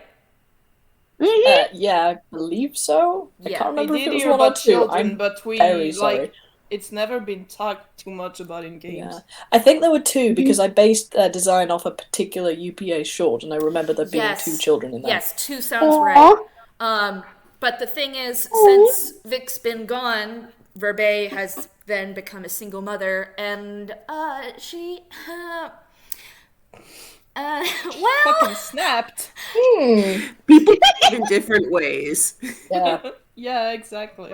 [SPEAKER 5] Yeah, I believe so. I
[SPEAKER 1] Yeah,
[SPEAKER 5] can't
[SPEAKER 2] I
[SPEAKER 5] remember if
[SPEAKER 2] did
[SPEAKER 5] it was
[SPEAKER 2] hear
[SPEAKER 5] one or
[SPEAKER 2] about
[SPEAKER 5] two.
[SPEAKER 2] children,
[SPEAKER 5] I'm
[SPEAKER 2] but we
[SPEAKER 5] very sorry.
[SPEAKER 2] it's never been talked too much about in games.
[SPEAKER 5] Yeah. I think there were two because I based their design off a particular UPA short, and I remember there being two children in that.
[SPEAKER 1] Yes, two sounds right. But the thing is, since Vic's been gone, Verbay has then become a single mother, and she, well,
[SPEAKER 2] Fucking snapped.
[SPEAKER 4] People live in different ways.
[SPEAKER 5] Yeah.
[SPEAKER 2] Yeah, exactly.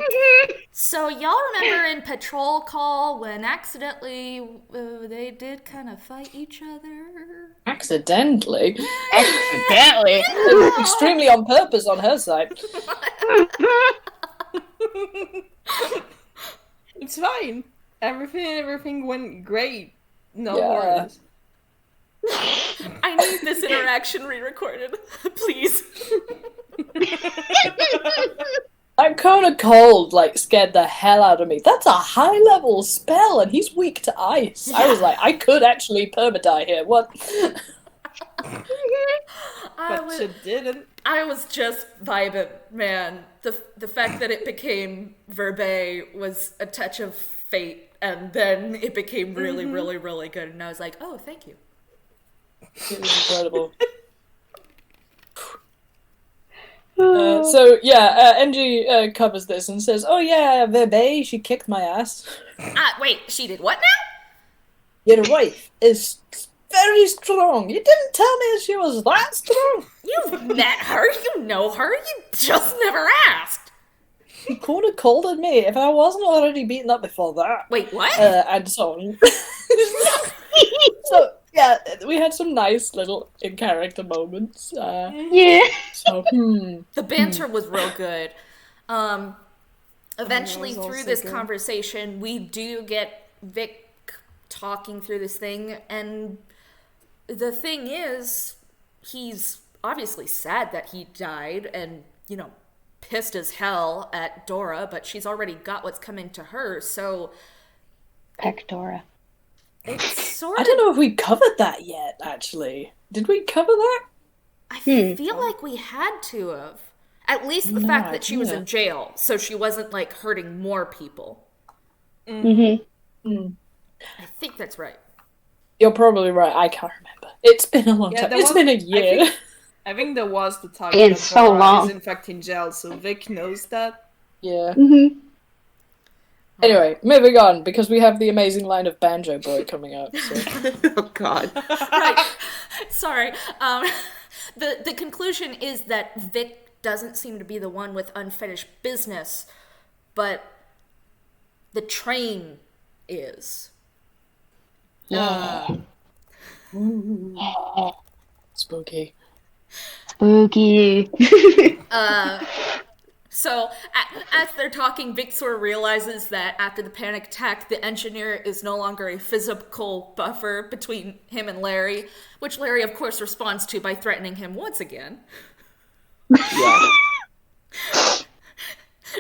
[SPEAKER 1] so y'all remember in Patrol Call when accidentally they did kind of fight each other?
[SPEAKER 5] Accidentally.
[SPEAKER 3] Accidentally.
[SPEAKER 5] Extremely on purpose on her side.
[SPEAKER 2] It's fine. Everything went great. No
[SPEAKER 5] Yeah.
[SPEAKER 2] worries.
[SPEAKER 1] I need this interaction re-recorded, please.
[SPEAKER 5] That cone of cold, like, scared the hell out of me. That's a high-level spell, and he's weak to ice. I was like, I could actually permadie here. What?
[SPEAKER 2] But you didn't.
[SPEAKER 1] I was just vibing, man. The fact that it became Verbay was a touch of fate, and then it became really, really, really good. And I was like, oh, thank you.
[SPEAKER 5] It was incredible. NG covers this and says, "Oh yeah, Bebe, she kicked my ass.
[SPEAKER 1] Wait, she did what now?
[SPEAKER 5] Your wife is very strong. You didn't tell me she was that strong.
[SPEAKER 1] You've met her, you know her, you just never asked.
[SPEAKER 5] She could have called at me if I wasn't already beaten up before that."
[SPEAKER 1] Wait, what?
[SPEAKER 5] And so on. So, yeah, we had some nice little in-character moments.
[SPEAKER 3] Yeah.
[SPEAKER 5] So,
[SPEAKER 1] The banter was real good. Eventually,
[SPEAKER 2] was
[SPEAKER 1] through
[SPEAKER 2] also
[SPEAKER 1] this
[SPEAKER 2] good.
[SPEAKER 1] conversation, we do get Vic talking through this thing, and the thing is, he's obviously sad that he died and, you know, pissed as hell at Dora, but she's already got what's coming to her, so
[SPEAKER 3] Pectora.
[SPEAKER 1] it's sort
[SPEAKER 5] I
[SPEAKER 1] of...
[SPEAKER 5] don't know if we covered that yet, actually. Did we cover that?
[SPEAKER 1] I feel like we had to have. At least the fact that she was in jail, so she wasn't, like, hurting more people. I think that's right.
[SPEAKER 5] You're probably right. I can't remember. It's been a long time. It's been a year.
[SPEAKER 2] I think there was the time
[SPEAKER 3] Been
[SPEAKER 2] that
[SPEAKER 3] so
[SPEAKER 2] Dora
[SPEAKER 3] long.
[SPEAKER 2] is in fact in jail, so Vic knows that.
[SPEAKER 5] Yeah.
[SPEAKER 3] Mm-hmm.
[SPEAKER 5] Anyway, moving on, because we have the amazing line of Banjo Boy coming up. So.
[SPEAKER 4] Oh God.
[SPEAKER 1] Right. Sorry. The conclusion is that Vic doesn't seem to be the one with unfinished business, but the train is.
[SPEAKER 5] Spooky.
[SPEAKER 3] Spooky.
[SPEAKER 1] So, as they're talking, Vic sort of realizes that after the panic attack, the engineer is no longer a physical buffer between him and Larry, which Larry, of course, responds to by threatening him once again.
[SPEAKER 4] Yeah.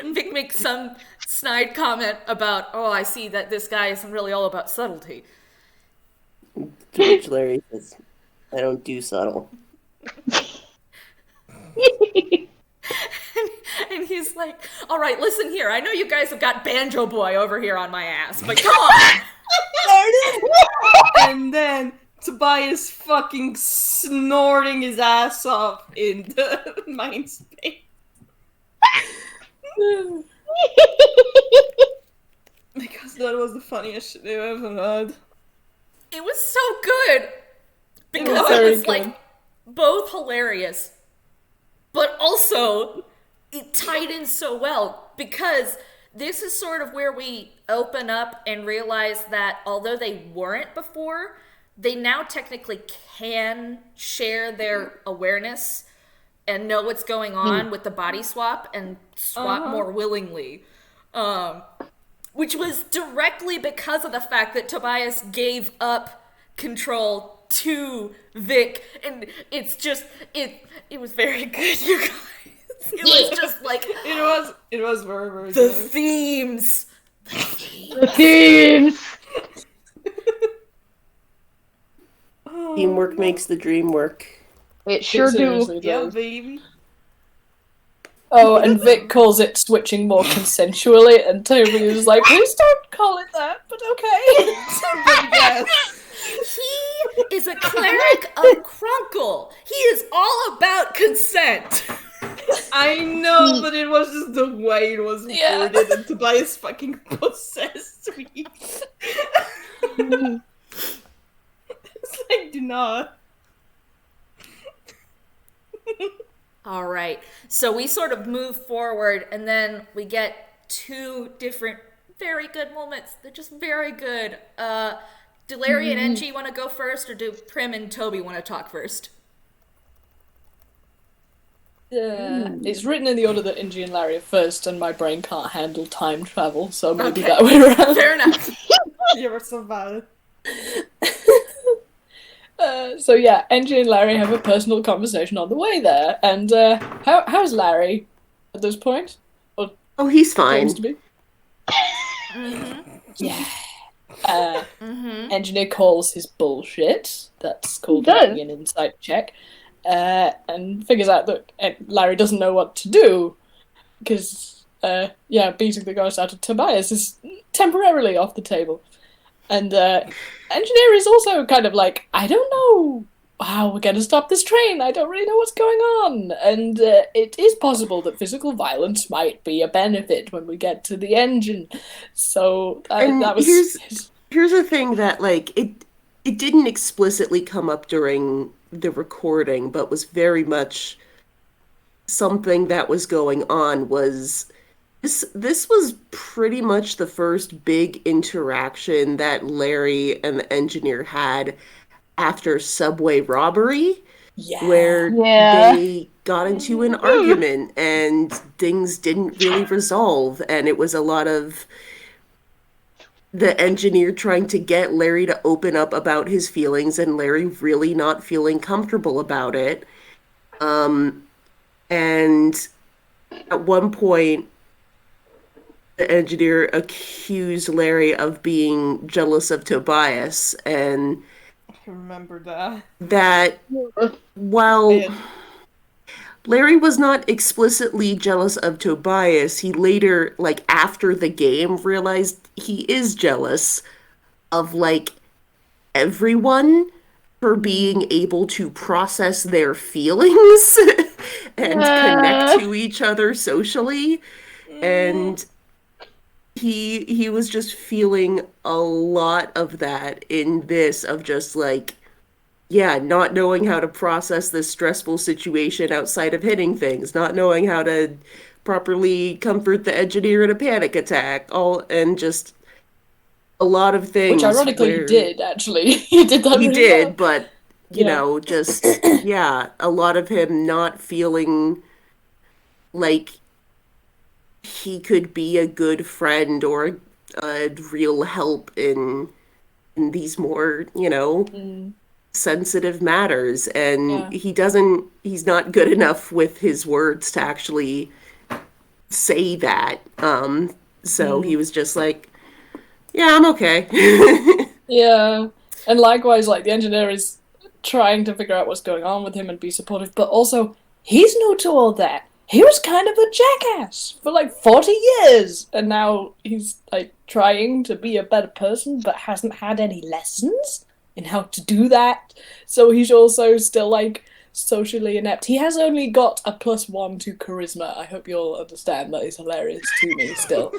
[SPEAKER 1] Vic makes some snide comment about, "Oh, I see that this guy isn't really all about subtlety."
[SPEAKER 4] To which Larry says, "I don't do subtle."
[SPEAKER 1] And he's like, "All right, listen here. I know you guys have got Banjo Boy over here on my ass, but come on."
[SPEAKER 2] And then Tobias fucking snorting his ass off in the mind space. Because that was the funniest shit I've ever heard.
[SPEAKER 1] It was so good because
[SPEAKER 5] was
[SPEAKER 1] it
[SPEAKER 5] very
[SPEAKER 1] was like both hilarious, but also it tied in so well because this is sort of where we open up and realize that although they weren't before, they now technically can share their awareness and know what's going on with the body swap and swap more willingly. Which was directly because of the fact that Tobias gave up control to Vic, and it's just it was very good, you guys. It was just like
[SPEAKER 2] It was very, very
[SPEAKER 1] the
[SPEAKER 2] good.
[SPEAKER 1] themes.
[SPEAKER 3] Teams.
[SPEAKER 4] Teamwork makes the dream work.
[SPEAKER 3] It sure do.
[SPEAKER 5] Seriously
[SPEAKER 2] Yeah,
[SPEAKER 5] does.
[SPEAKER 2] baby.
[SPEAKER 5] Oh, and Vic calls it switching more consensually, and Toby is like, "Please don't call it that, but okay."
[SPEAKER 2] But yes.
[SPEAKER 1] He is a cleric of Crunkle. He is all about consent.
[SPEAKER 2] I know, but it was just the way it was
[SPEAKER 5] Yeah.
[SPEAKER 2] worded, and Tobias fucking possessed me. It's like, do not.
[SPEAKER 1] All right. So we sort of move forward, and then we get two different very good moments. They're just very good. Do Larry and NG want to go first, or do Prim and Toby want to talk first?
[SPEAKER 5] It's written in the order that Ingy and Larry are first, and my brain can't handle time travel, so maybe
[SPEAKER 1] Okay.
[SPEAKER 5] that way around.
[SPEAKER 1] Fair enough.
[SPEAKER 2] You were so bad.
[SPEAKER 5] So yeah, Angie and Larry have a personal conversation on the way there, and how's Larry at this point?
[SPEAKER 4] Oh, he's fine.
[SPEAKER 5] Seems to be. Yeah. Engineer calls his bullshit. That's called
[SPEAKER 3] He does.
[SPEAKER 5] making an insight check, and figures out that Larry doesn't know what to do because beating the ghost out of Tobias is temporarily off the table. And Engineer is also kind of like, I don't know how we're going to stop this train. I don't really know what's going on. And it is possible that physical violence might be a benefit when we get to the engine. So that was...
[SPEAKER 4] Here's a thing that, like, it didn't explicitly come up during the recording, but was very much something that was going on. Was this was pretty much the first big interaction that Larry and the engineer had after subway robbery, where they got into an argument and things didn't really resolve, and it was a lot of the engineer trying to get Larry to open up about his feelings and Larry really not feeling comfortable about it. And at one point, the engineer accused Larry of being jealous of Tobias, and
[SPEAKER 2] I remember that.
[SPEAKER 4] That while Larry was not explicitly jealous of Tobias, he later, like, after the game, realized he is jealous of, like, everyone for being able to process their feelings and connect to each other socially. And he was just feeling a lot of that in this, of just, like, not knowing how to process this stressful situation outside of hitting things, not knowing how to properly comfort the engineer in a panic attack, and just a lot of things.
[SPEAKER 5] Which ironically he did, actually. He did that really
[SPEAKER 4] did,
[SPEAKER 5] well.
[SPEAKER 4] But, you know, just, a lot of him not feeling like he could be a good friend or a real help in these more, sensitive matters, and he's not good enough with his words to actually say that. So he was just like, I'm okay.
[SPEAKER 5] And likewise, like, the engineer is trying to figure out what's going on with him and be supportive, but also he's new to all that. He was kind of a jackass for like 40 years, and now he's like trying to be a better person but hasn't had any lessons in how to do that. So he's also still like socially inept. He has only got a +1 to charisma. I hope you'll understand that is hilarious to me still.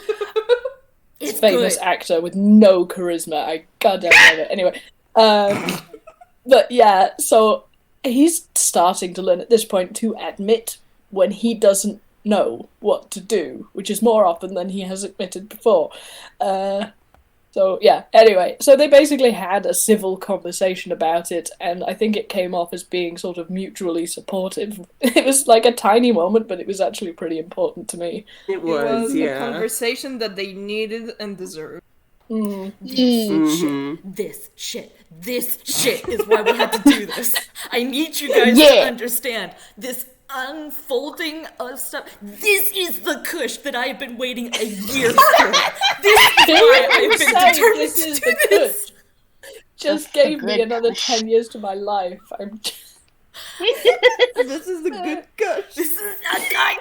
[SPEAKER 1] It's
[SPEAKER 5] famous
[SPEAKER 1] good.
[SPEAKER 5] Actor with no charisma. I goddamn love it. Anyway, but yeah, so he's starting to learn at this point to admit when he doesn't know what to do, which is more often than he has admitted before. So yeah, anyway, so they basically had a civil conversation about it, and I think it came off as being sort of mutually supportive. It was like a tiny moment, but it was actually pretty important to me.
[SPEAKER 4] It was
[SPEAKER 2] a conversation that they needed and deserved.
[SPEAKER 1] This shit is why we had to do this. I need you guys to understand this unfolding of stuff. This is the kush that I've been waiting a year for. This is why I've been determined to do this.
[SPEAKER 5] Just gave me another 10 years to my life.
[SPEAKER 2] This is the good kush.
[SPEAKER 1] This is a good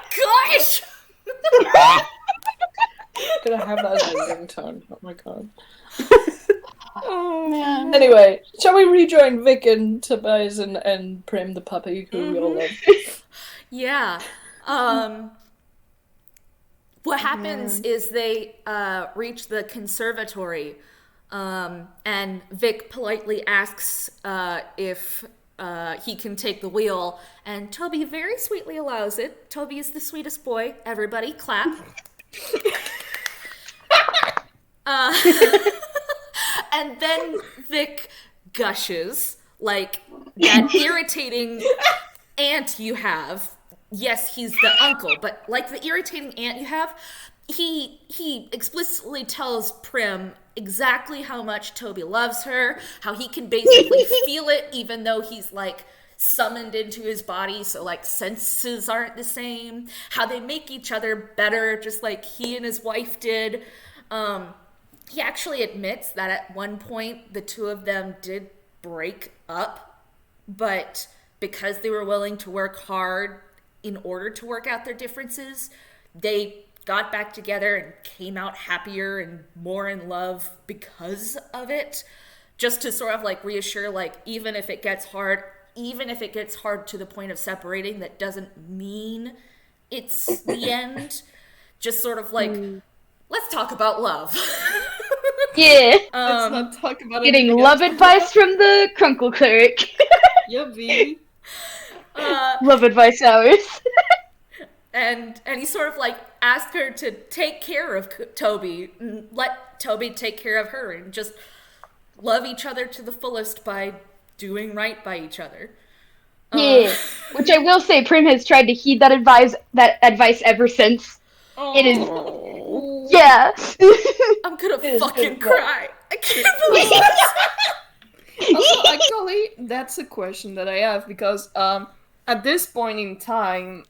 [SPEAKER 1] kush.
[SPEAKER 5] I'm gonna have that as a ringtone. Oh my god.
[SPEAKER 2] Oh man.
[SPEAKER 5] Anyway, shall we rejoin Vic and Tobias and Prim the puppy, who we all love?
[SPEAKER 1] Yeah. What happens is they reach the conservatory, and Vic politely asks if he can take the wheel, and Toby very sweetly allows it. Toby is the sweetest boy. Everybody clap. And then Vic gushes, like that irritating aunt you have. Yes, he's the uncle, but like the irritating aunt you have, he explicitly tells Prim exactly how much Toby loves her, how he can basically feel it even though he's like summoned into his body, so like senses aren't the same, how they make each other better just like he and his wife did. He actually admits that at one point the two of them did break up, but because they were willing to work hard in order to work out their differences, they got back together and came out happier and more in love because of it. Just to sort of like reassure, like, even if it gets hard, even if it gets hard to the point of separating, that doesn't mean it's the end. Just sort of like, let's talk about love.
[SPEAKER 3] Yeah.
[SPEAKER 2] Let's not talk about
[SPEAKER 3] Getting
[SPEAKER 2] anything
[SPEAKER 3] love
[SPEAKER 2] else.
[SPEAKER 3] advice from the Crunkle cleric.
[SPEAKER 2] Yeah, baby.
[SPEAKER 3] Love advice hours.
[SPEAKER 1] And he sort of like asked her to take care of Toby, and let Toby take care of her, and just love each other to the fullest by doing right by each other.
[SPEAKER 3] Yeah. Which I will say, Prim has tried to heed that advice ever since. It is. Yeah.
[SPEAKER 1] I'm gonna fucking cry. I can't believe this.
[SPEAKER 2] Also, actually, that's a question that I have because at this point in time,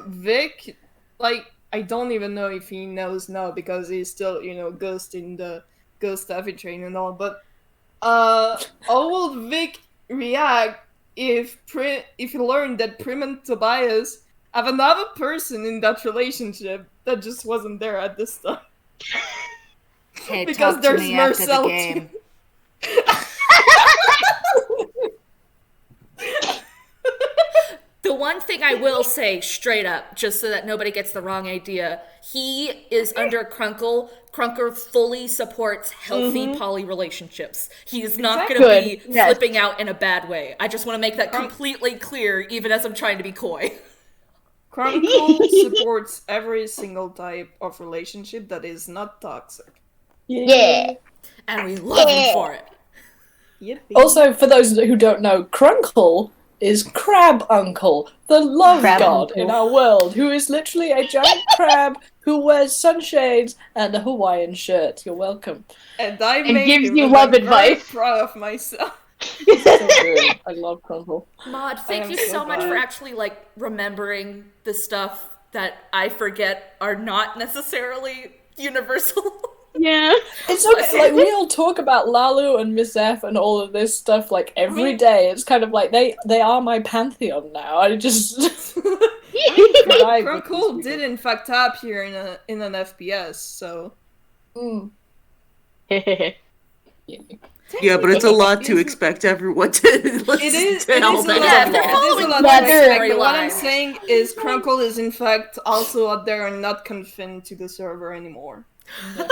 [SPEAKER 2] Vic, like, I don't even know if he knows now because he's still, Ghost in the Ghost Taffy train and all, but how would Vic react if he learned that Prim and Tobias have another person in that relationship that just wasn't there at this time?
[SPEAKER 1] Hey,
[SPEAKER 2] Because
[SPEAKER 1] talk to
[SPEAKER 2] there's
[SPEAKER 1] me after the
[SPEAKER 2] Marcel
[SPEAKER 1] game. The one thing I will say straight up, just so that nobody gets the wrong idea, he is under Crunkle. Crunkle fully supports healthy poly relationships. He is not going to be flipping out in a bad way. I just want to make that completely clear, even as I'm trying to be coy.
[SPEAKER 2] Crunkle supports every single type of relationship that is not toxic.
[SPEAKER 3] Yeah.
[SPEAKER 1] And we love him for it.
[SPEAKER 2] Yippee.
[SPEAKER 5] Also, for those who don't know, Crunkle is Crab Uncle, the love
[SPEAKER 3] Crab
[SPEAKER 5] god
[SPEAKER 3] Uncle.
[SPEAKER 5] in our world, who is literally a giant crab who wears sunshades and a Hawaiian shirt. You're welcome.
[SPEAKER 2] And I
[SPEAKER 3] And
[SPEAKER 2] made
[SPEAKER 3] gives
[SPEAKER 2] him,
[SPEAKER 3] you
[SPEAKER 2] and
[SPEAKER 3] love
[SPEAKER 2] I'm very
[SPEAKER 3] advice.
[SPEAKER 2] proud of myself.
[SPEAKER 5] So good. I love Crunkle.
[SPEAKER 1] Maud, thank
[SPEAKER 2] am
[SPEAKER 1] you
[SPEAKER 2] so
[SPEAKER 1] so much for
[SPEAKER 2] glad.
[SPEAKER 1] actually, like, remembering the stuff that I forget are not necessarily universal.
[SPEAKER 3] Yeah.
[SPEAKER 5] It's okay. Like, we all talk about Lalu and Miss F and all of this stuff like every day. It's kind of like they are my pantheon now. I just drive with
[SPEAKER 2] Crunkle
[SPEAKER 5] these
[SPEAKER 2] did in fact appear in an FPS, so
[SPEAKER 5] people.
[SPEAKER 4] Yeah, but it's a lot to
[SPEAKER 2] Isn't-
[SPEAKER 4] expect everyone to listen
[SPEAKER 2] It is
[SPEAKER 4] to all
[SPEAKER 2] a
[SPEAKER 4] that.
[SPEAKER 2] lot.
[SPEAKER 1] Yeah, they're
[SPEAKER 2] It is a
[SPEAKER 1] following
[SPEAKER 2] lot
[SPEAKER 3] one
[SPEAKER 2] to expect,
[SPEAKER 1] storyline.
[SPEAKER 2] but what I'm saying is Crunkle is in fact also out there and not confined to the server anymore.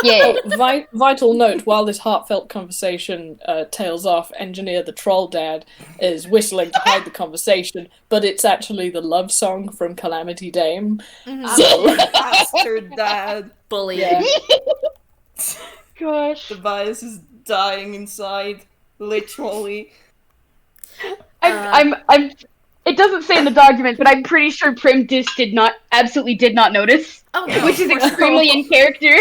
[SPEAKER 3] Yeah.
[SPEAKER 5] Oh, vital note, while this heartfelt conversation tails off, Engineer the Troll Dad is whistling to hide the conversation, but it's actually the love song from Calamity Dame. So,
[SPEAKER 2] Bastard dad.
[SPEAKER 1] Bully.
[SPEAKER 5] yeah.
[SPEAKER 3] Gosh.
[SPEAKER 2] Tobias is dying inside, literally.
[SPEAKER 3] I'm it doesn't say in the document, but I'm pretty sure Prim absolutely did not notice.
[SPEAKER 1] Oh, no.
[SPEAKER 3] Which is extremely in character.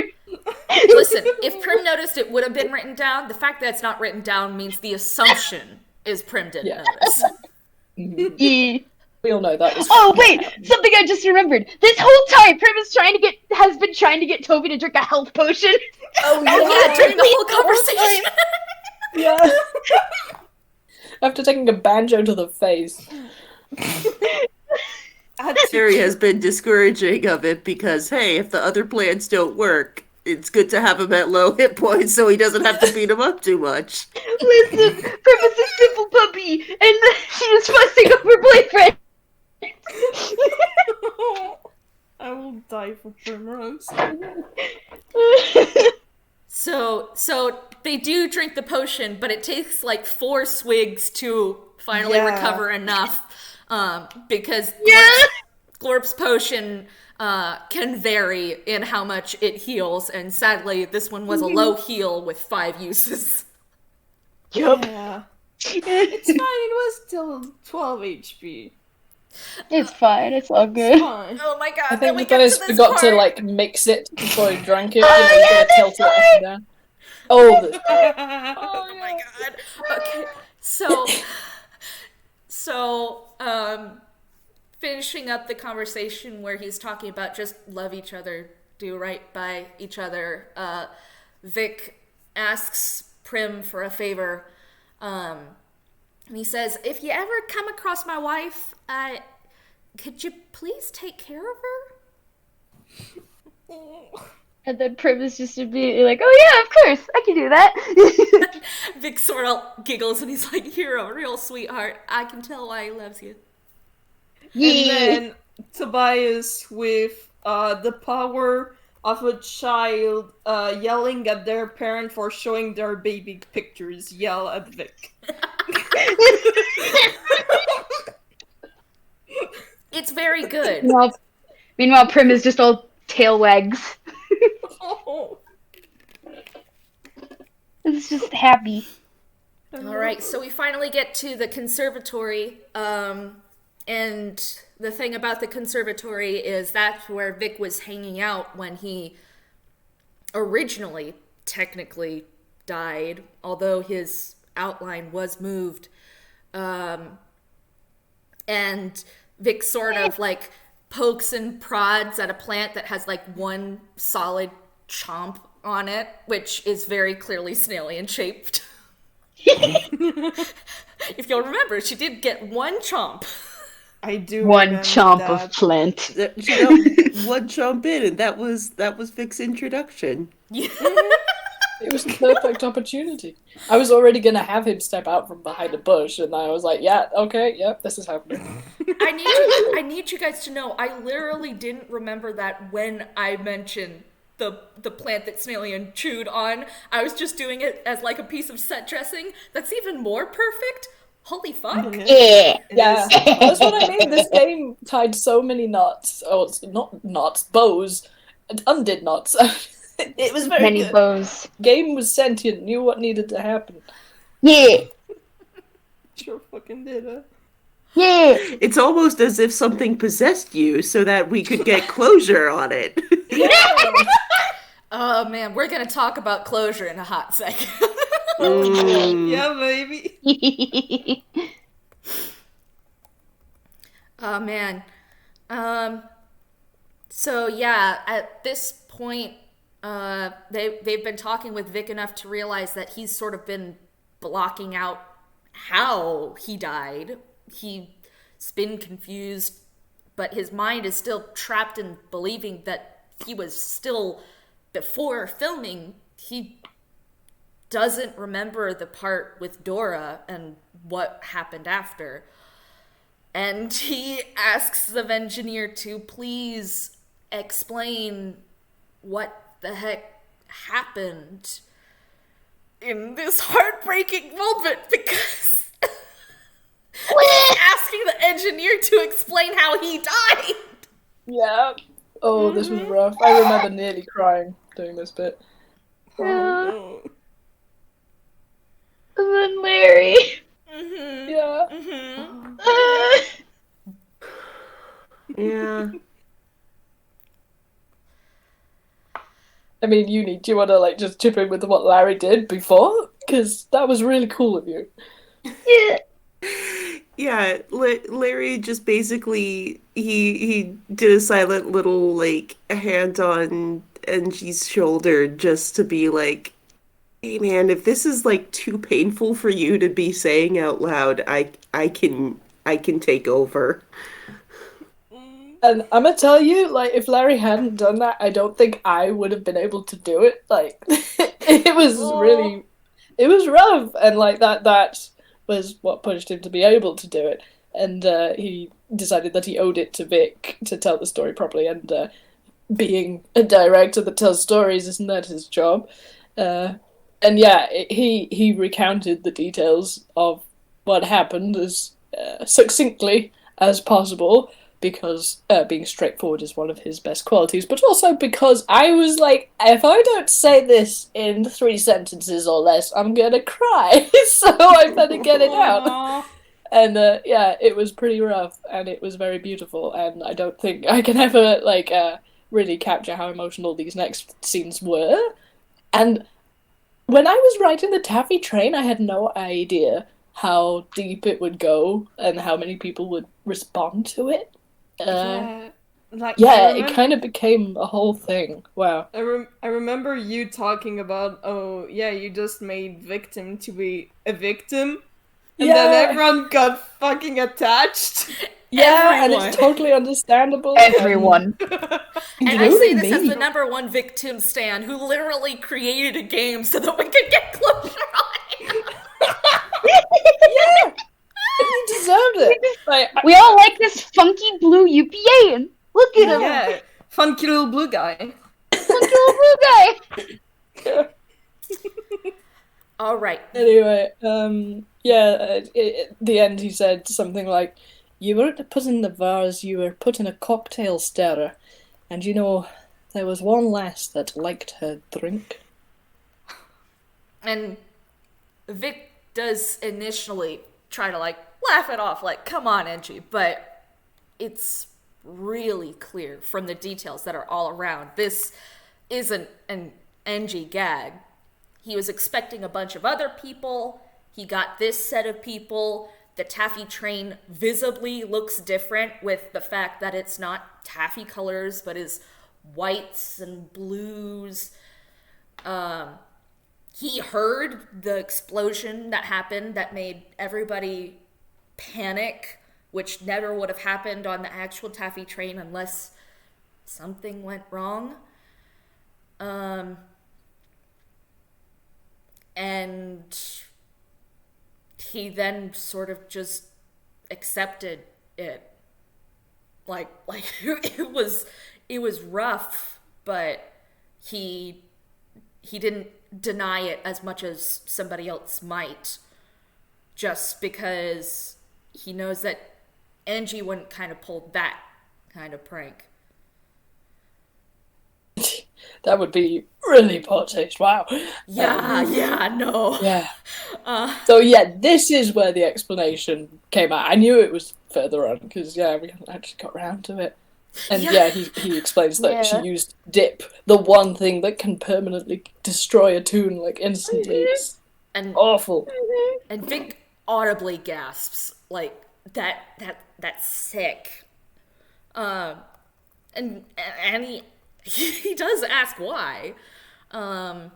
[SPEAKER 1] Listen, if Prim noticed, it would have been written down. The fact that it's not written down means the assumption is Prim didn't notice.
[SPEAKER 3] Yeah.
[SPEAKER 5] We all know that is.
[SPEAKER 3] Oh wait, something I just remembered. This whole time, Prim has been trying to get Toby to drink a health potion.
[SPEAKER 5] Oh,
[SPEAKER 1] Yeah, during the whole conversation.
[SPEAKER 5] Yeah. After taking a banjo to the face.
[SPEAKER 4] Terry has been discouraging of it because, hey, if the other plans don't work, it's good to have him at low hit points so he doesn't have to beat him up too much.
[SPEAKER 3] Listen, Prim is a simple puppy, and she is fussing over boyfriend.
[SPEAKER 2] I will die for Primrose.
[SPEAKER 1] So they do drink the potion, but it takes like 4 swigs to finally recover enough. Because Glorp's potion can vary in how much it heals, and sadly, this one was a low heal with 5 uses.
[SPEAKER 3] Yup.
[SPEAKER 2] Yeah. It's fine, it was still 12 HP.
[SPEAKER 3] It's fine. It's all
[SPEAKER 2] It's
[SPEAKER 3] good.
[SPEAKER 2] fine.
[SPEAKER 1] Oh my god,
[SPEAKER 5] I
[SPEAKER 1] then
[SPEAKER 5] think
[SPEAKER 1] we
[SPEAKER 5] you
[SPEAKER 1] get
[SPEAKER 5] guys
[SPEAKER 1] to this
[SPEAKER 5] forgot to,
[SPEAKER 1] part.
[SPEAKER 5] like, mix it before you drank it.
[SPEAKER 3] Oh,
[SPEAKER 5] you
[SPEAKER 3] yeah,
[SPEAKER 5] gotta tilt it up and down. Oh, this part.
[SPEAKER 1] Oh my god. Okay, so finishing up the conversation where he's talking about just love each other, do right by each other, Vic asks Prim for a favor, and he says, if you ever come across my wife, could you please take care of her?
[SPEAKER 3] And then Prim is just immediately like, "Oh yeah, of course, I can do that."
[SPEAKER 1] Vic sort of giggles and he's like, "You're a real sweetheart. I can tell why he loves you."
[SPEAKER 3] Yeah.
[SPEAKER 2] And then Tobias with the power of a child yelling at their parent for showing their baby pictures, yell at Vic.
[SPEAKER 1] It's very good.
[SPEAKER 3] Meanwhile, Prim is just all tail wags.
[SPEAKER 2] Oh.
[SPEAKER 3] It's just happy.
[SPEAKER 1] All right, so we finally get to the conservatory, and the thing about the conservatory is that's where Vic was hanging out when he originally technically died, although his outline was moved. And Vic sort of like pokes and prods at a plant that has like one solid chomp on it, which is very clearly Snailian shaped. If you'll remember, she did get one chomp.
[SPEAKER 2] I do
[SPEAKER 3] One
[SPEAKER 2] remember
[SPEAKER 3] chomp
[SPEAKER 2] that.
[SPEAKER 3] of plant.
[SPEAKER 4] One jump in, and that was Vic's introduction.
[SPEAKER 1] Yeah.
[SPEAKER 5] It was the perfect opportunity. I was already gonna have him step out from behind a bush, and I was like, "Yeah, okay, yep, this is happening."
[SPEAKER 1] I need you guys to know, I literally didn't remember that when I mentioned the plant that Snailian chewed on. I was just doing it as like a piece of set dressing. That's even more perfect. Holy fuck.
[SPEAKER 3] Yeah.
[SPEAKER 5] Yeah, that's what I mean. This game tied so many knots. Oh, it's not knots, bows, and undid knots. It was very
[SPEAKER 3] Many
[SPEAKER 5] good.
[SPEAKER 3] bows.
[SPEAKER 5] Game was sentient, knew what needed to happen.
[SPEAKER 3] Yeah.
[SPEAKER 2] Sure fucking did, huh?
[SPEAKER 3] Yeah.
[SPEAKER 4] It's almost as if something possessed you so that we could get closure on it.
[SPEAKER 1] Oh man, we're gonna talk about closure in a hot second.
[SPEAKER 2] Yeah, baby.
[SPEAKER 1] Oh man. So yeah, at this point, they've been talking with Vic enough to realize that he's sort of been blocking out how he died. He's been confused, but his mind is still trapped in believing that he was still, before filming, he doesn't remember the part with Dora and what happened after. And he asks the engineer to please explain what the heck happened in this heartbreaking moment, because he's asking the engineer to explain how he died.
[SPEAKER 5] Yeah. Oh, this was rough. I remember nearly crying doing this bit.
[SPEAKER 2] Oh,
[SPEAKER 3] And then Larry.
[SPEAKER 5] Yeah.
[SPEAKER 4] Yeah.
[SPEAKER 5] I mean, do you want to like just chip in with what Larry did before? Because that was really cool of you.
[SPEAKER 3] Yeah.
[SPEAKER 4] Yeah, Larry just basically he did a silent little like hand on Angie's shoulder just to be like, "Hey man, if this is like too painful for you to be saying out loud, I can take over."
[SPEAKER 5] And I'm gonna tell you, like, if Larry hadn't done that, I don't think I would have been able to do it. Like, it was rough, and like that was what pushed him to be able to do it. And he decided that he owed it to Vic to tell the story properly. And being a director that tells stories, isn't that his job? And yeah, he recounted the details of what happened as succinctly as possible, because being straightforward is one of his best qualities, but also because I was like, if I don't say this in 3 sentences or less, I'm gonna cry, so I better get it out. And yeah, it was pretty rough, and it was very beautiful, and I don't think I can ever like really capture how emotional these next scenes were. And when I was writing the Taffy Train, I had no idea how deep it would go and how many people would respond to it. It kind of became a whole thing. Wow.
[SPEAKER 2] I remember you talking about, oh yeah, you just made victim to be a victim, and then everyone got fucking attached.
[SPEAKER 5] Yeah, and
[SPEAKER 1] Everyone.
[SPEAKER 5] it's totally understandable.
[SPEAKER 3] Everyone.
[SPEAKER 1] And I
[SPEAKER 5] Really
[SPEAKER 1] say this as
[SPEAKER 5] me.
[SPEAKER 1] the number one victim stan who literally created a game so that we could get closure on it.
[SPEAKER 5] Yeah, and you deserved it. Like,
[SPEAKER 3] We all like this funky blue UPA, and look at him,
[SPEAKER 2] Yeah, funky little blue guy.
[SPEAKER 3] funky little blue guy.
[SPEAKER 1] All right.
[SPEAKER 5] anyway, at the end he said something like, "You weren't putting the vase, you were putting a cocktail stirrer, and you know, there was one lass that liked her drink."
[SPEAKER 1] And Vic does initially try to like laugh it off, like, come on, Angie, but it's really clear from the details that are all around. This isn't an Angie gag. He was expecting a bunch of other people. He got this set of people. The taffy train visibly looks different with the fact that it's not taffy colors, but is whites and blues. He heard the explosion that happened that made everybody panic, which never would have happened on the actual taffy train unless something went wrong. And he then sort of just accepted it. Like it was rough, but he didn't deny it as much as somebody else might, just because he knows that Angie wouldn't kind of pull that kind of prank.
[SPEAKER 5] That would be really poor taste. Wow.
[SPEAKER 1] No.
[SPEAKER 5] Yeah. So yeah, this is where the explanation came out. I knew it was further on because we haven't actually got around to it. And he explains that she used dip, the one thing that can permanently destroy a tune like instantly. It's awful.
[SPEAKER 1] And Vic audibly gasps like that's sick. And he does ask why. And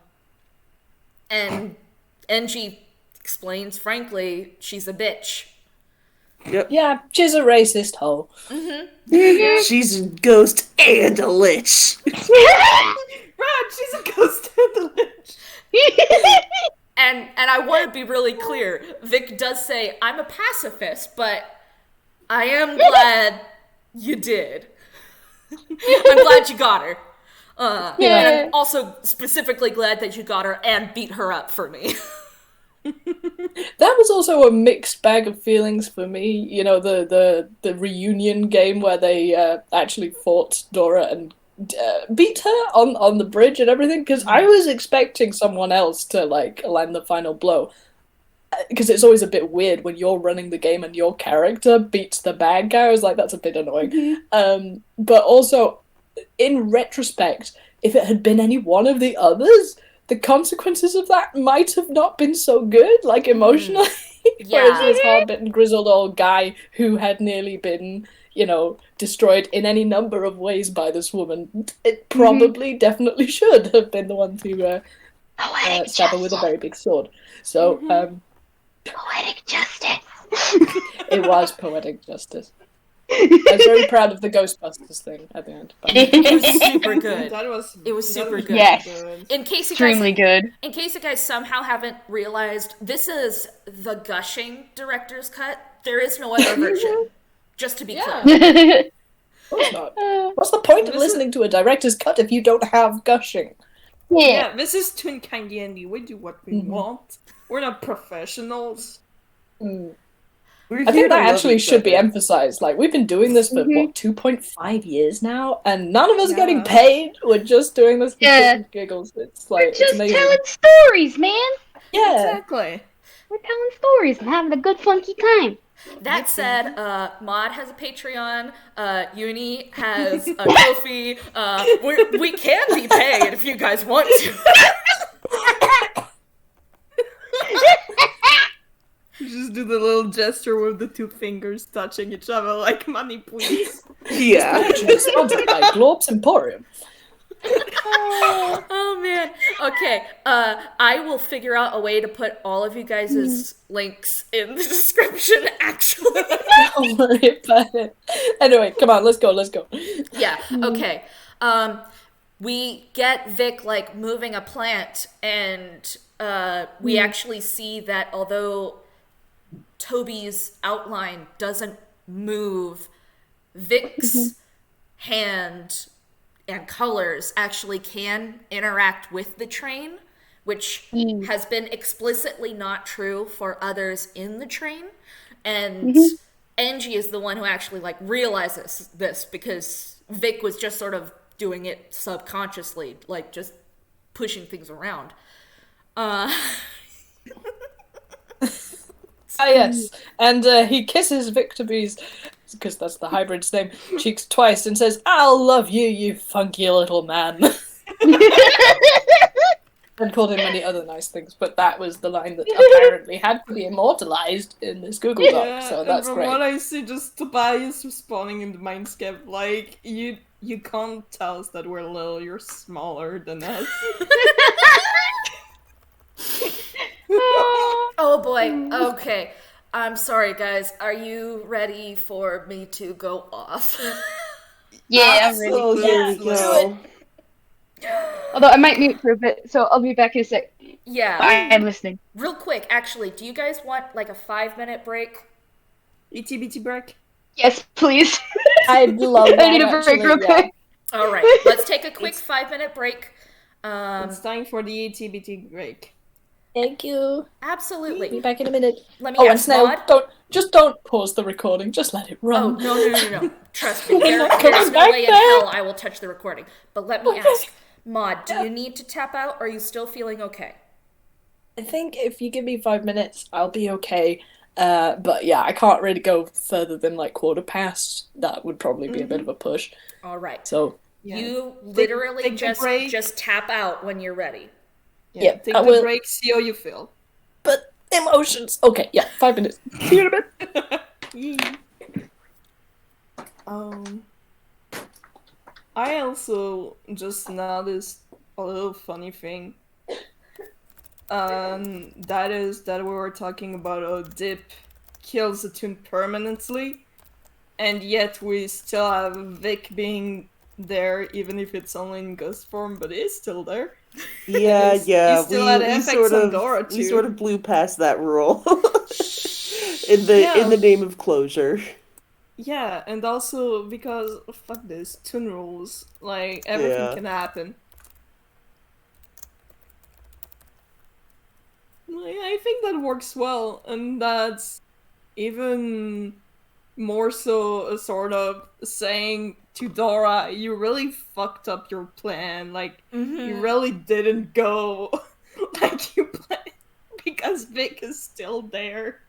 [SPEAKER 1] Angie explains frankly she's a bitch.
[SPEAKER 4] Yep.
[SPEAKER 5] Yeah, she's a racist hoe.
[SPEAKER 1] Mm-hmm.
[SPEAKER 4] She's a ghost and a lich.
[SPEAKER 2] Right, she's a ghost and a lich.
[SPEAKER 1] And I want to be really clear. Vic does say, I'm a pacifist, but I am glad you did. I'm glad you got her. And I'm also specifically glad that you got her and beat her up for me.
[SPEAKER 5] That was also a mixed bag of feelings for me. You know, the reunion game where they actually fought Dora and beat her on the bridge and everything. Because I was expecting someone else to like land the final blow. Because it's always a bit weird when you're running the game and your character beats the bad guy. I was like, that's a bit annoying. But also, in retrospect, if it had been any one of the others, the consequences of that might have not been so good, like emotionally. Whereas this hard-bitten, grizzled old guy who had nearly been, destroyed in any number of ways by this woman, it probably, definitely should have been the one to stab her with a very big sword. So,
[SPEAKER 3] Poetic justice.
[SPEAKER 5] it was poetic justice. I was very proud of the Ghostbusters thing at the end.
[SPEAKER 1] It was super good.
[SPEAKER 2] It
[SPEAKER 1] was super good.
[SPEAKER 3] Yes.
[SPEAKER 1] In case you
[SPEAKER 3] Extremely good.
[SPEAKER 1] In case you guys somehow haven't realized, this is the gushing director's cut. There is no other version. Just to be clear.
[SPEAKER 5] Of course not. What's the point of listening to a director's cut if you don't have gushing?
[SPEAKER 2] Yeah, this is Twin Kind Andy. We do what we want. We're not professionals.
[SPEAKER 5] I think that actually should be emphasized. Like, we've been doing this for, 2.5 years now, and none of us are getting paid. We're just doing this for giggles. It's like,
[SPEAKER 3] We're just
[SPEAKER 5] it's amazing.
[SPEAKER 3] telling stories, man.
[SPEAKER 5] Yeah.
[SPEAKER 2] Exactly.
[SPEAKER 3] We're telling stories and having a good funky time.
[SPEAKER 1] That said, Maud has a Patreon, Uni has a Ko-fi, we can be paid if you guys want to.
[SPEAKER 2] You just do the little gesture with the two fingers touching each other like, money please.
[SPEAKER 4] Yeah.
[SPEAKER 5] Sponsored by Glob's Emporium.
[SPEAKER 1] Oh man. Okay. I will figure out a way to put all of you guys' links in the description. Actually.
[SPEAKER 5] Don't worry about it. Anyway, come on, let's go.
[SPEAKER 1] Yeah. Okay. We get Vic like moving a plant, and we actually see that although Toby's outline doesn't move, Vic's hand and colors actually can interact with the train, which has been explicitly not true for others in the train. And Angie is the one who actually like realizes this because Vic was just sort of doing it subconsciously, like just pushing things around.
[SPEAKER 5] Yes, and he kisses Victorby's, because that's the hybrid's name, cheeks twice and says, "I'll love you, you funky little man." And called him many other nice things, but that was the line that apparently had to be immortalized in this Google Doc, so that's
[SPEAKER 2] and from
[SPEAKER 5] great.
[SPEAKER 2] what I see, just Tobias responding in the mindscape, like, you can't tell us that we're little, you're smaller than us.
[SPEAKER 1] Oh boy. Okay. I'm sorry, guys. Are you ready for me to go off?
[SPEAKER 3] Yeah, I'm ready.
[SPEAKER 4] So here we go.
[SPEAKER 3] Although I might mute for a bit, so I'll be back in a sec.
[SPEAKER 1] Yeah.
[SPEAKER 3] I'm listening.
[SPEAKER 1] Real quick, actually, do you guys want like a 5-minute break?
[SPEAKER 2] Itty bitty break.
[SPEAKER 3] Yes, please.
[SPEAKER 5] I'd love that,
[SPEAKER 3] I need a break
[SPEAKER 5] actually,
[SPEAKER 3] real quick.
[SPEAKER 1] All right. Let's take a quick 5-minute break.
[SPEAKER 2] It's time for the itty bitty break.
[SPEAKER 5] Thank you.
[SPEAKER 1] Absolutely.
[SPEAKER 5] Be back in a minute.
[SPEAKER 1] Let me
[SPEAKER 5] Oh, and
[SPEAKER 1] ask
[SPEAKER 5] Snail,
[SPEAKER 1] Maud.
[SPEAKER 5] don't pause the recording, just let it
[SPEAKER 1] Oh,
[SPEAKER 5] run.
[SPEAKER 1] no. Trust me. There's no
[SPEAKER 5] back
[SPEAKER 1] way in
[SPEAKER 5] there.
[SPEAKER 1] hell I will touch the recording. But let me ask, Maud, do you need to tap out, or are you still feeling okay?
[SPEAKER 5] I think if you give me 5 minutes, I'll be okay. But yeah, I can't really go further than like quarter past. That would probably be a bit of a push.
[SPEAKER 1] All right.
[SPEAKER 5] So
[SPEAKER 2] Yeah.
[SPEAKER 1] You literally
[SPEAKER 2] Take the break.
[SPEAKER 1] just tap out when you're ready.
[SPEAKER 5] Yeah,
[SPEAKER 2] Take
[SPEAKER 5] I
[SPEAKER 2] the
[SPEAKER 5] will.
[SPEAKER 2] break, see how you feel.
[SPEAKER 5] But emotions. Okay, yeah, 5 minutes. See you in a bit.
[SPEAKER 2] I also just noticed a little funny thing. That is that we were talking about a dip kills a tune permanently, and yet we still have Vic being there, even if it's only in ghost form, but it's still there.
[SPEAKER 4] Yeah,
[SPEAKER 2] You still had effects on Dora
[SPEAKER 4] we
[SPEAKER 2] too.
[SPEAKER 4] sort of blew past that rule in the name of closure.
[SPEAKER 2] Yeah, and also because fuck this, tune rules. Like everything
[SPEAKER 4] Yeah.
[SPEAKER 2] can happen. Like, I think that works well, and that's even more so a sort of saying to Dora, you really fucked up your plan. Like you really didn't go like you planned because Vic is still there.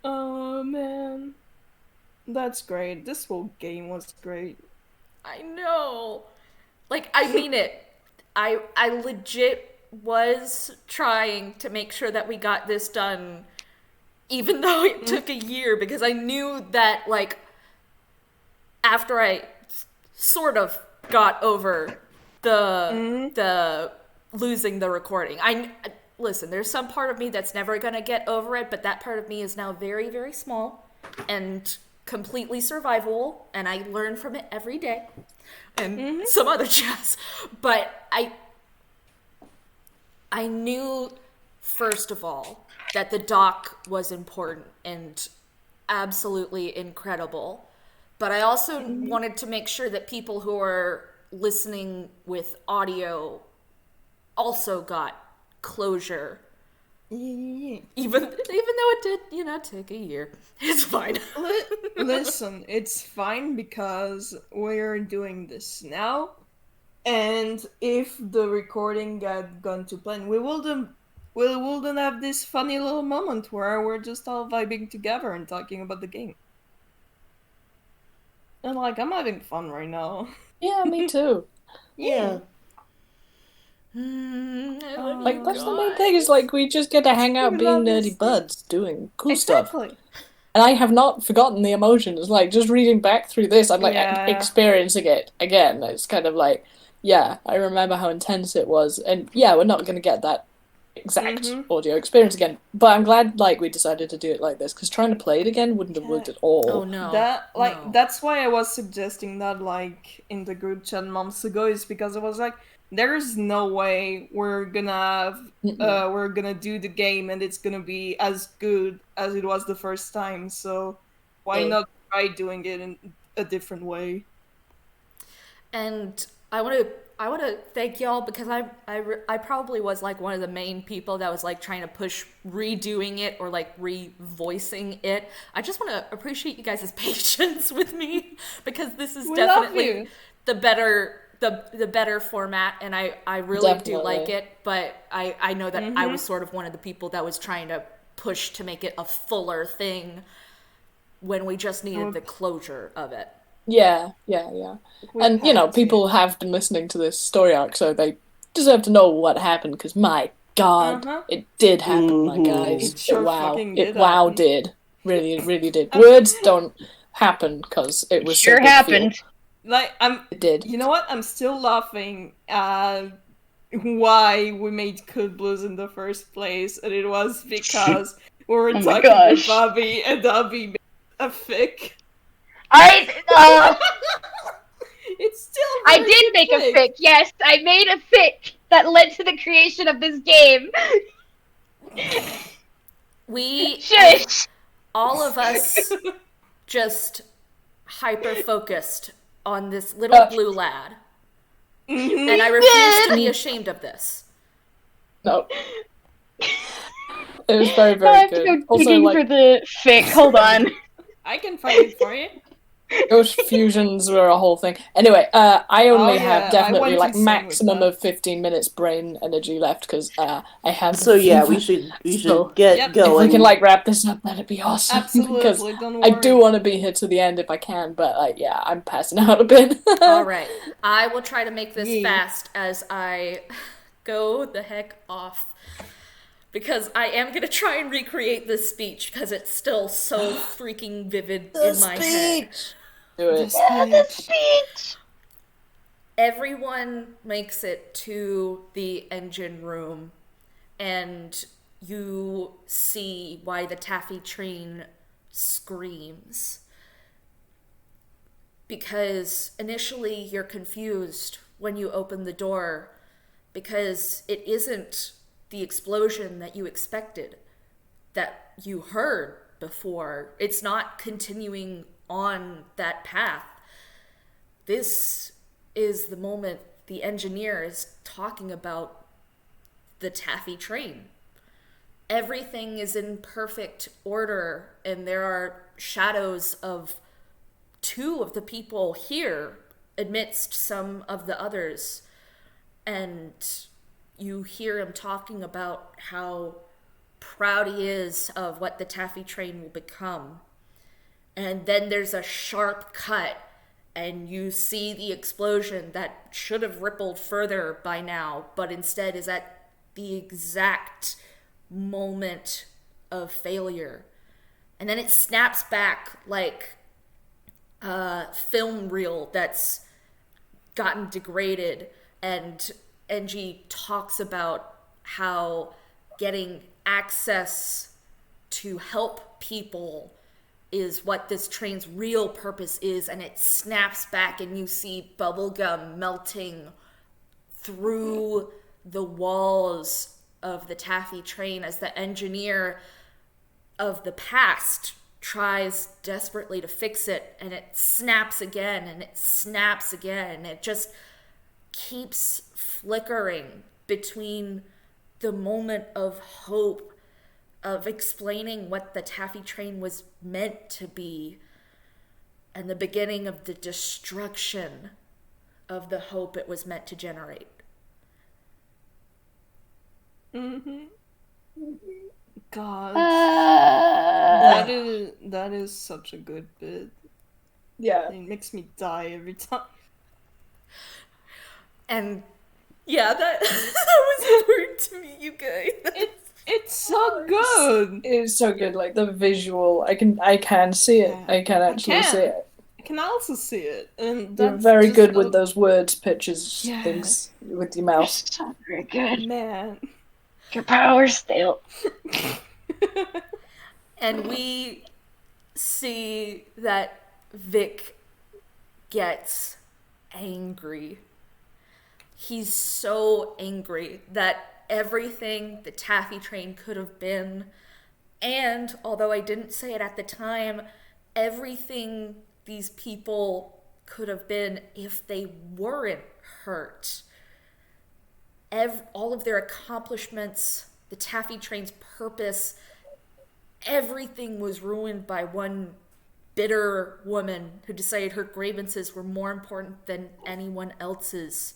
[SPEAKER 2] Oh man. That's great. This whole game was great.
[SPEAKER 1] I know. Like, I mean it. I legit was trying to make sure that we got this done, even though it took a year, because I knew that, like, after I sort of got over the losing the recording, listen, there's some part of me that's never gonna get over it, but that part of me is now very, very small and completely survivable, and I learn from it every day. And some other jazz. But I knew, first of all, that the doc was important and absolutely incredible. But I also wanted to make sure that people who are listening with audio also got closure. Even though it did, take a year. It's fine.
[SPEAKER 2] Listen, it's fine because we're doing this now, and if the recording had gone to plan, we wouldn't have this funny little moment where we're just all vibing together and talking about the game. And like, I'm having fun right now.
[SPEAKER 5] Yeah, me too.
[SPEAKER 4] Yeah.
[SPEAKER 5] Like, that's the main thing, is like we just get to hang out
[SPEAKER 2] We
[SPEAKER 5] being
[SPEAKER 2] love
[SPEAKER 5] nerdy
[SPEAKER 2] this.
[SPEAKER 5] buds doing cool stuff.
[SPEAKER 2] Exactly.
[SPEAKER 5] and I have not forgotten the emotions. Like, just reading back through this, I'm like experiencing it again. It's kind of like, yeah, I remember how intense it was, and yeah, we're not going to get that exact audio experience again. But I'm glad like we decided to do it like this, because trying to play it again wouldn't have worked at all.
[SPEAKER 1] Oh no.
[SPEAKER 2] That's why I was suggesting that like in the group chat months ago, is because I was like, there's no way we're gonna do the game and it's gonna be as good as it was the first time. So why not try doing it in a different way?
[SPEAKER 1] And I want to thank y'all, because I probably was like one of the main people that was like trying to push redoing it or like revoicing it. I just want to appreciate you guys' patience with me, because this is definitely the better format, and I really do like it. But I know that I was sort of one of the people that was trying to push to make it a fuller thing when we just needed the closure of it.
[SPEAKER 5] Yeah. And, people have been listening to this story arc, so they deserve to know what happened, because my god, it did happen, my guys.
[SPEAKER 2] It sure
[SPEAKER 5] did. Really, really did. Words don't happen, because it was
[SPEAKER 3] sure
[SPEAKER 5] so
[SPEAKER 3] happened.
[SPEAKER 2] Like,
[SPEAKER 5] it did.
[SPEAKER 2] You know what? I'm still laughing at why we made Coup De Blues in the first place, and it was because we were talking with Bobby, and Bobby made a fic. It's still
[SPEAKER 3] I did make a fic, yes. I made a fic that led to the creation of this game. Shush!
[SPEAKER 1] All of us just hyper-focused on this little blue lad. And I refuse to be ashamed of this.
[SPEAKER 5] No. It was very, very good.
[SPEAKER 3] I have to go digging for the fic. Hold on.
[SPEAKER 2] I can find it for you.
[SPEAKER 5] Those fusions were a whole thing. Anyway, I only have definitely like maximum of 15 minutes brain energy left, because I have.
[SPEAKER 4] So yeah, we should get going.
[SPEAKER 5] If we can like wrap this up, that'd be awesome.
[SPEAKER 2] Absolutely,
[SPEAKER 5] because
[SPEAKER 2] don't worry.
[SPEAKER 5] I do want to be here to the end if I can, but yeah, I'm passing out a bit.
[SPEAKER 1] All right, I will try to make this fast as I go the heck off. Because I am going to try and recreate this speech, because it's still so freaking vivid in my head.
[SPEAKER 5] Do it.
[SPEAKER 3] The speech!
[SPEAKER 1] Everyone makes it to the engine room, and you see why the taffy train screams. Because initially you're confused when you open the door, because it isn't the explosion that you expected, that you heard before. It's not continuing on that path. This is the moment the engineer is talking about the taffy train. Everything is in perfect order, and there are shadows of two of the people here amidst some of the others. And you hear him talking about how proud he is of what the taffy train will become. And then there's a sharp cut, and you see the explosion that should have rippled further by now, but instead is at the exact moment of failure. And then it snaps back like a film reel that's gotten degraded, and Engie talks about how getting access to help people is what this train's real purpose is, and it snaps back and you see bubblegum melting through the walls of the taffy train as the engineer of the past tries desperately to fix it, and it snaps again and it snaps again, and it just keeps flickering between the moment of hope of explaining what the taffy train was meant to be and the beginning of the destruction of the hope it was meant to generate.
[SPEAKER 2] God, that is such a good bit.
[SPEAKER 5] Yeah,
[SPEAKER 2] it makes me die every time.
[SPEAKER 1] And yeah, that was important to me, you guys.
[SPEAKER 2] It's so good.
[SPEAKER 5] It's so good. Like the visual, I can see it.
[SPEAKER 2] Yeah.
[SPEAKER 5] I can actually see
[SPEAKER 2] can.
[SPEAKER 5] it.
[SPEAKER 2] I can also see it, and
[SPEAKER 5] You're
[SPEAKER 2] that's
[SPEAKER 5] very
[SPEAKER 2] just
[SPEAKER 5] good with those words, pictures,
[SPEAKER 2] Yeah.
[SPEAKER 5] things with your
[SPEAKER 3] You're
[SPEAKER 5] mouth.
[SPEAKER 3] so very good.
[SPEAKER 2] man.
[SPEAKER 3] Your power still.
[SPEAKER 1] And we see that Vic gets angry. He's so angry that everything the taffy train could have been, and although I didn't say it at the time, everything these people could have been if they weren't hurt. All of their accomplishments, the taffy train's purpose, everything was ruined by one bitter woman who decided her grievances were more important than anyone else's.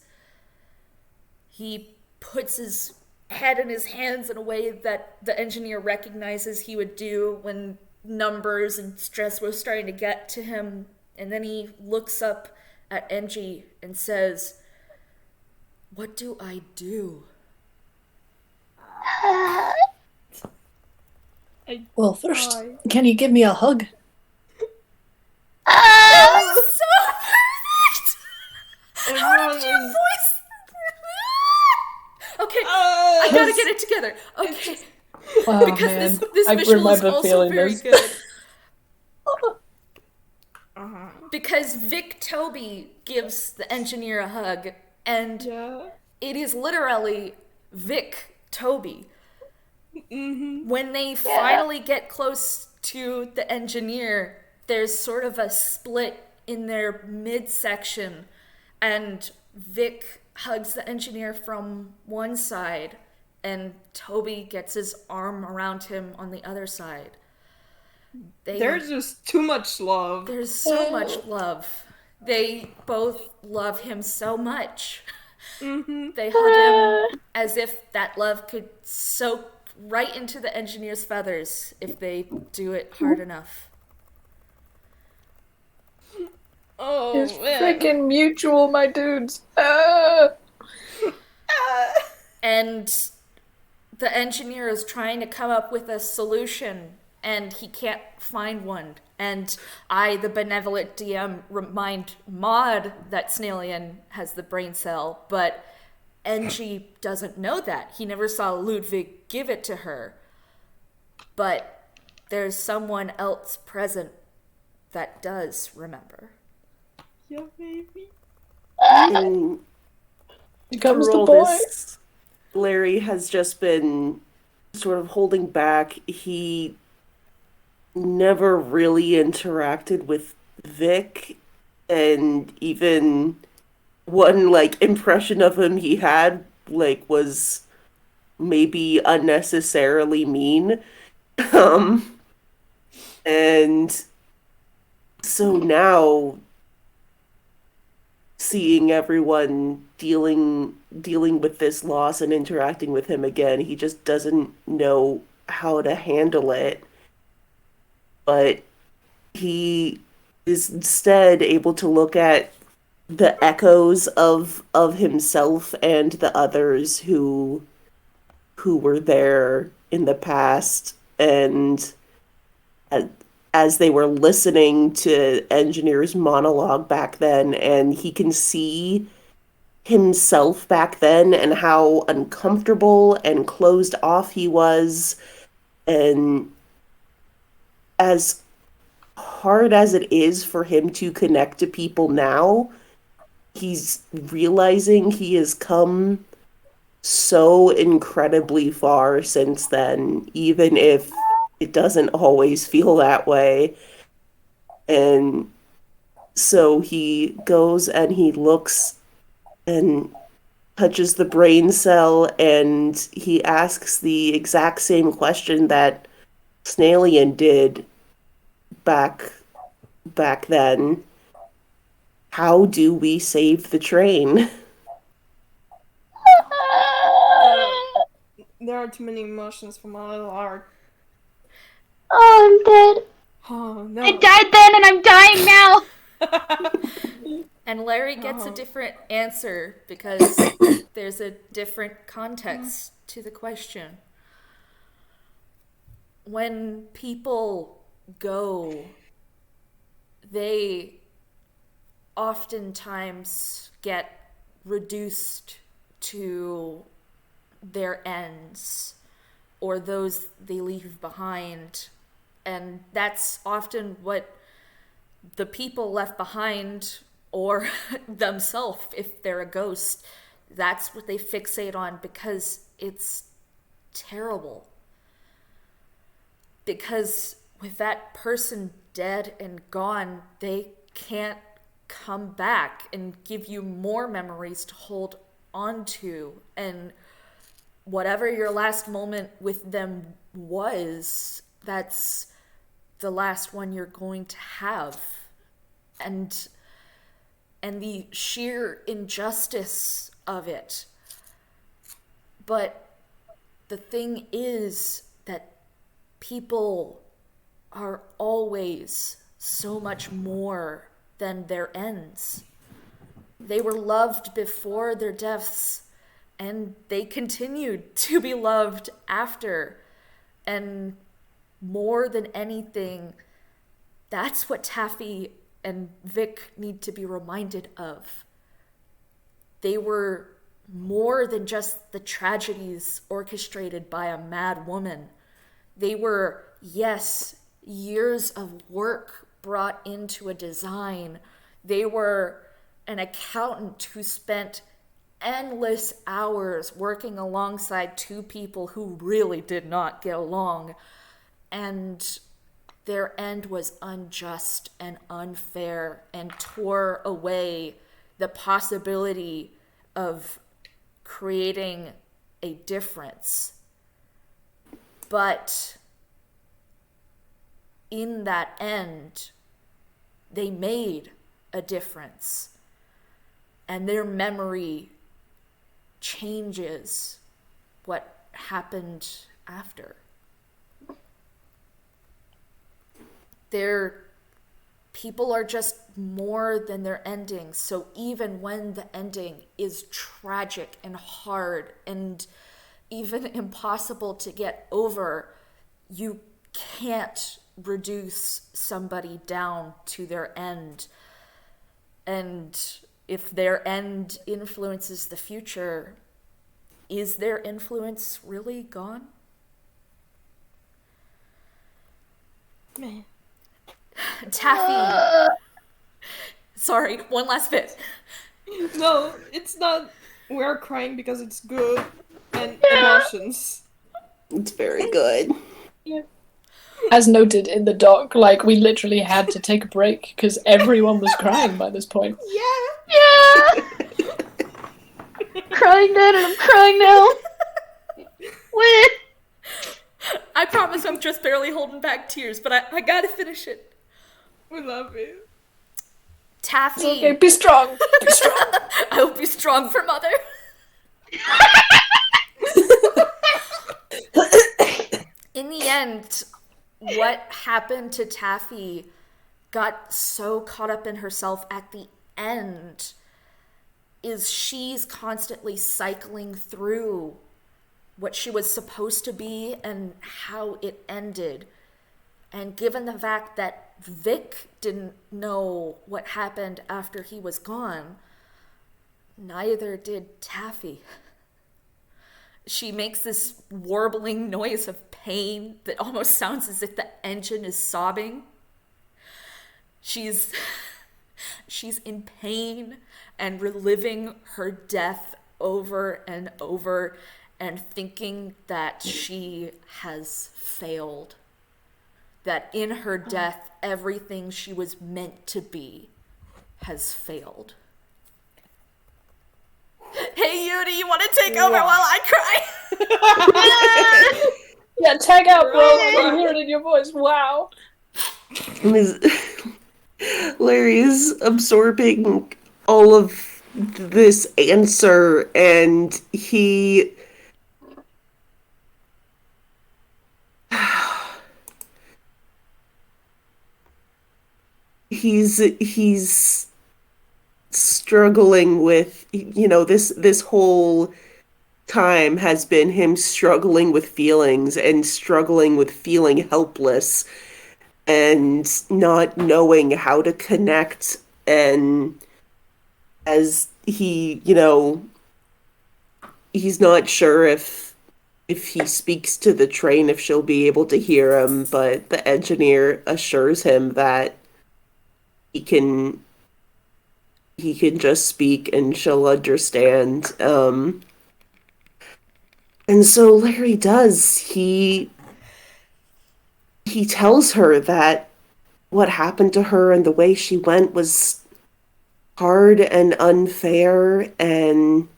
[SPEAKER 1] He puts his head in his hands in a way that the engineer recognizes he would do when numbers and stress were starting to get to him. And then he looks up at Engie and says, "What do I do?"
[SPEAKER 5] Well, first, can you give me a hug?
[SPEAKER 1] That was so perfect! How
[SPEAKER 2] Everyone
[SPEAKER 1] did you
[SPEAKER 2] is-
[SPEAKER 1] voice? Okay, I gotta get it together. Okay,
[SPEAKER 5] Oh,
[SPEAKER 1] because
[SPEAKER 5] man.
[SPEAKER 1] this
[SPEAKER 5] I
[SPEAKER 1] visual is
[SPEAKER 5] remember
[SPEAKER 1] also
[SPEAKER 5] feeling
[SPEAKER 1] very
[SPEAKER 5] this.
[SPEAKER 1] good.
[SPEAKER 2] Uh-huh.
[SPEAKER 1] Because Vic Toby gives the engineer a hug, and
[SPEAKER 2] Yeah.
[SPEAKER 1] it is literally Vic Toby.
[SPEAKER 2] Mm-hmm.
[SPEAKER 1] When they finally get close to the engineer, there's sort of a split in their midsection, and Vic hugs the engineer from one side, and Toby gets his arm around him on the other side.
[SPEAKER 2] There's just too much love.
[SPEAKER 1] There's so much love. They both love him so much.
[SPEAKER 2] Mm-hmm.
[SPEAKER 1] They hug him as if that love could soak right into the engineer's feathers if they do it hard enough.
[SPEAKER 2] Oh,
[SPEAKER 5] It's
[SPEAKER 2] man.
[SPEAKER 5] freaking mutual, my dudes.
[SPEAKER 1] And the engineer is trying to come up with a solution, and he can't find one. And I, the benevolent DM, remind Maud that Snailian has the brain cell, but Engie doesn't know that. He never saw Ludwig give it to her. But there's someone else present that does remember.
[SPEAKER 2] Yeah, baby.
[SPEAKER 4] And
[SPEAKER 5] Here comes
[SPEAKER 4] through
[SPEAKER 5] the
[SPEAKER 4] all
[SPEAKER 5] boy.
[SPEAKER 4] this, Larry has just been sort of holding back. He never really interacted with Vic, and even one like impression of him he had was maybe unnecessarily mean. Um and so now seeing everyone dealing with this loss and interacting with him again, he just doesn't know how to handle it. But he is instead able to look at the echoes of himself and the others who were there in the past, and as they were listening to Engineer's monologue back then, and he can see himself back then and how uncomfortable and closed off he was, and as hard as it is for him to connect to people now, he's realizing he has come so incredibly far since then, even if it doesn't always feel that way. And so he goes and he looks and touches the brain cell, and he asks the exact same question that Snailian did back then. How do we save the train?
[SPEAKER 2] There are too many emotions for my little heart.
[SPEAKER 3] Oh, I'm dead.
[SPEAKER 2] Oh, no.
[SPEAKER 3] I died then and I'm dying now.
[SPEAKER 1] And Larry gets a different answer because there's a different context to the question. when people go, they oftentimes get reduced to their ends or those they leave behind. And that's often what the people left behind, or themselves, if they're a ghost, that's what they fixate on because it's terrible. Because with that person dead and gone, they can't come back and give you more memories to hold on to. And whatever your last moment with them was, that's the last one you're going to have. And the sheer injustice of it. But the thing is that people are always so much more than their ends. They were loved before their deaths, and they continued to be loved after. And more than anything, that's what Taffy and Vic need to be reminded of. They were more than just the tragedies orchestrated by a mad woman. They were, yes, years of work brought into a design. They were an accountant who spent endless hours working alongside two people who really did not get along. And their end was unjust and unfair and tore away the possibility of creating a difference. But in that end, they made a difference. And their memory changes what happened after. Their people are just more than their endings. So even when the ending is tragic and hard and even impossible to get over, you can't reduce somebody down to their end. And if their end influences the future, is their influence really gone?
[SPEAKER 2] Man.
[SPEAKER 1] Taffy. Sorry, one last bit.
[SPEAKER 2] No, it's not. We're crying because it's good and emotions.
[SPEAKER 4] It's very good.
[SPEAKER 5] Yeah. As noted in the doc, like, we literally had to take a break because everyone was crying by this point.
[SPEAKER 3] Yeah! Crying then and I'm crying now. Wait.
[SPEAKER 1] I promise I'm just barely holding back tears, but I gotta finish it.
[SPEAKER 2] We love you.
[SPEAKER 1] Taffy.
[SPEAKER 5] It's okay, be strong. Be strong.
[SPEAKER 1] I hope you're strong for Mother. In the end, what happened to Taffy got so caught up in herself at the end is she's constantly cycling through what she was supposed to be and how it ended. And given the fact that Vic didn't know what happened after he was gone, neither did Taffy. She makes this warbling noise of pain that almost sounds as if the engine is sobbing. She's in pain and reliving her death over and over and thinking that she has failed. That in her death, everything she was meant to be has failed. Hey, Yudi, you want to take over while I cry?
[SPEAKER 5] Yeah, tag out, bro. I can hear it in your voice. Wow.
[SPEAKER 4] Larry is absorbing all of this answer, and he's struggling with, this whole time has been him struggling with feelings and struggling with feeling helpless and not knowing how to connect. And as he, he's not sure if he speaks to the train, if she'll be able to hear him, but the engineer assures him that he can just speak and she'll understand. And so Larry does. He tells her that what happened to her and the way she went was hard and unfair, and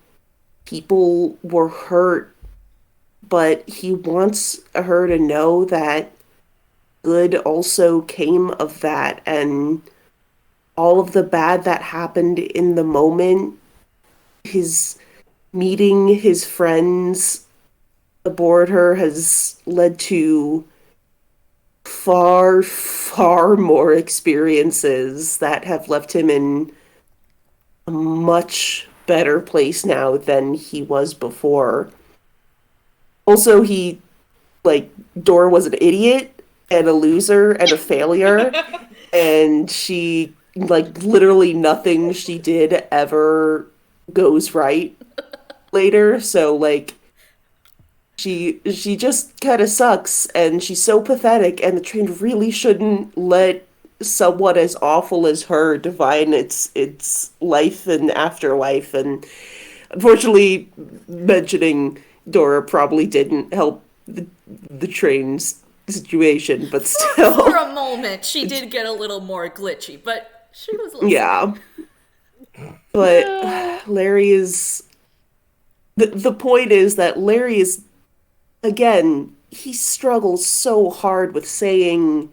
[SPEAKER 4] people were hurt, but he wants her to know that good also came of that, and all of the bad that happened in the moment, his meeting his friends aboard her has led to far, far more experiences that have left him in a much better place now than he was before. Also, Dora was an idiot and a loser and a failure, and she, literally nothing she did ever goes right later, so, she just kind of sucks, and she's so pathetic, and the train really shouldn't let someone as awful as her define its life and afterlife. And unfortunately, mentioning Dora probably didn't help the train's situation, but still.
[SPEAKER 1] For a moment, she did get a little more glitchy, but she was listening.
[SPEAKER 4] Yeah. But Larry is... The point is that Larry is, again, he struggles so hard with saying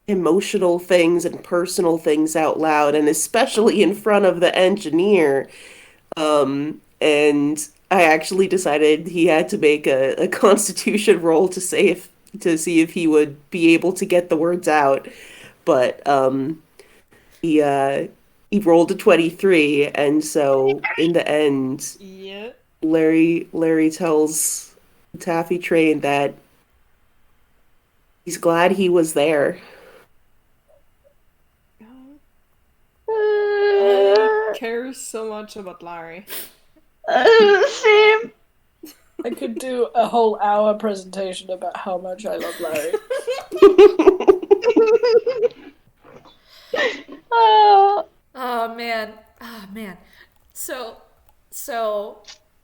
[SPEAKER 4] emotional things and personal things out loud, and especially in front of the engineer. And I actually decided he had to make a constitution roll to see if he would be able to get the words out. But he rolled a 23, and so in the end,
[SPEAKER 2] Yeah.
[SPEAKER 4] Larry tells Taffy Train that he's glad he was there.
[SPEAKER 2] I care so much about Larry.
[SPEAKER 3] Same.
[SPEAKER 5] I could do a whole hour presentation about how much I love Larry.
[SPEAKER 1] Oh man. So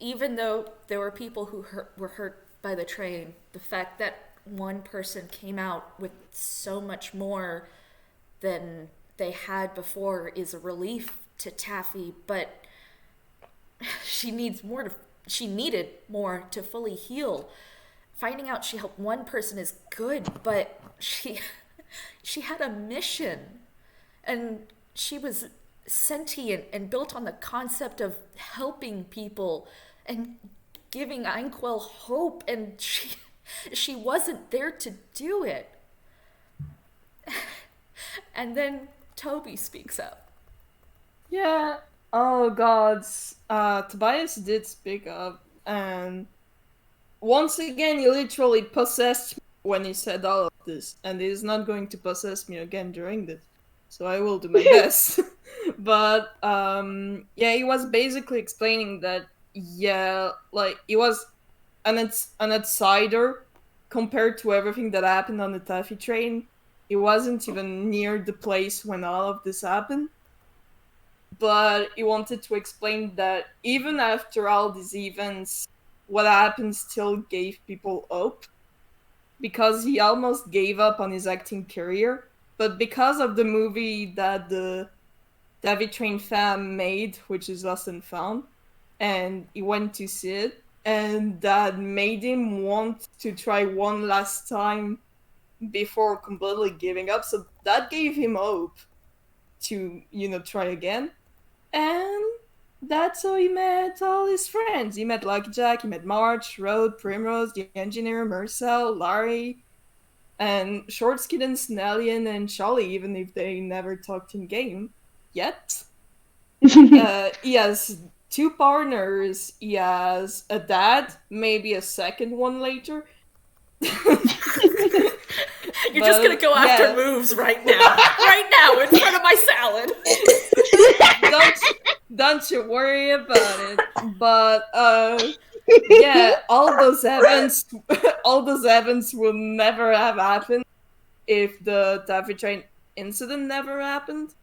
[SPEAKER 1] even though there were people who were hurt by the train, the fact that one person came out with so much more than they had before is a relief to Taffy, but she needed more to fully heal. Finding out she helped one person is good, but she had a mission, and she was sentient and built on the concept of helping people and giving Einquil hope, and she wasn't there to do it. And then Toby speaks up.
[SPEAKER 2] Yeah. Oh god. Tobias did speak up, and once again he literally possessed me when he said all of this, and he's not going to possess me again during this. So I will do my best. But yeah, he was basically explaining that he was an outsider compared to everything that happened on the Taffy train. He wasn't even near the place when all of this happened. But he wanted to explain that even after all these events, what happened still gave people hope. Because he almost gave up on his acting career. But because of the movie that the David Train fam made, which is Lost and Found, and he went to see it, and that made him want to try one last time before completely giving up. So that gave him hope to, try again. And that's how he met all his friends. He met Lucky Jack, he met March, Rode, Primrose, the engineer, Marcel, Larry, and Shortskid and Snellian and Charlie, even if they never talked in game yet. He has 2 partners. He has a dad, maybe a second one later.
[SPEAKER 1] You're just gonna go after moves right now. Right now, in front of my salad.
[SPEAKER 2] Don't you worry about it. But yeah, all those events would never have happened if the Taffy Train incident never happened.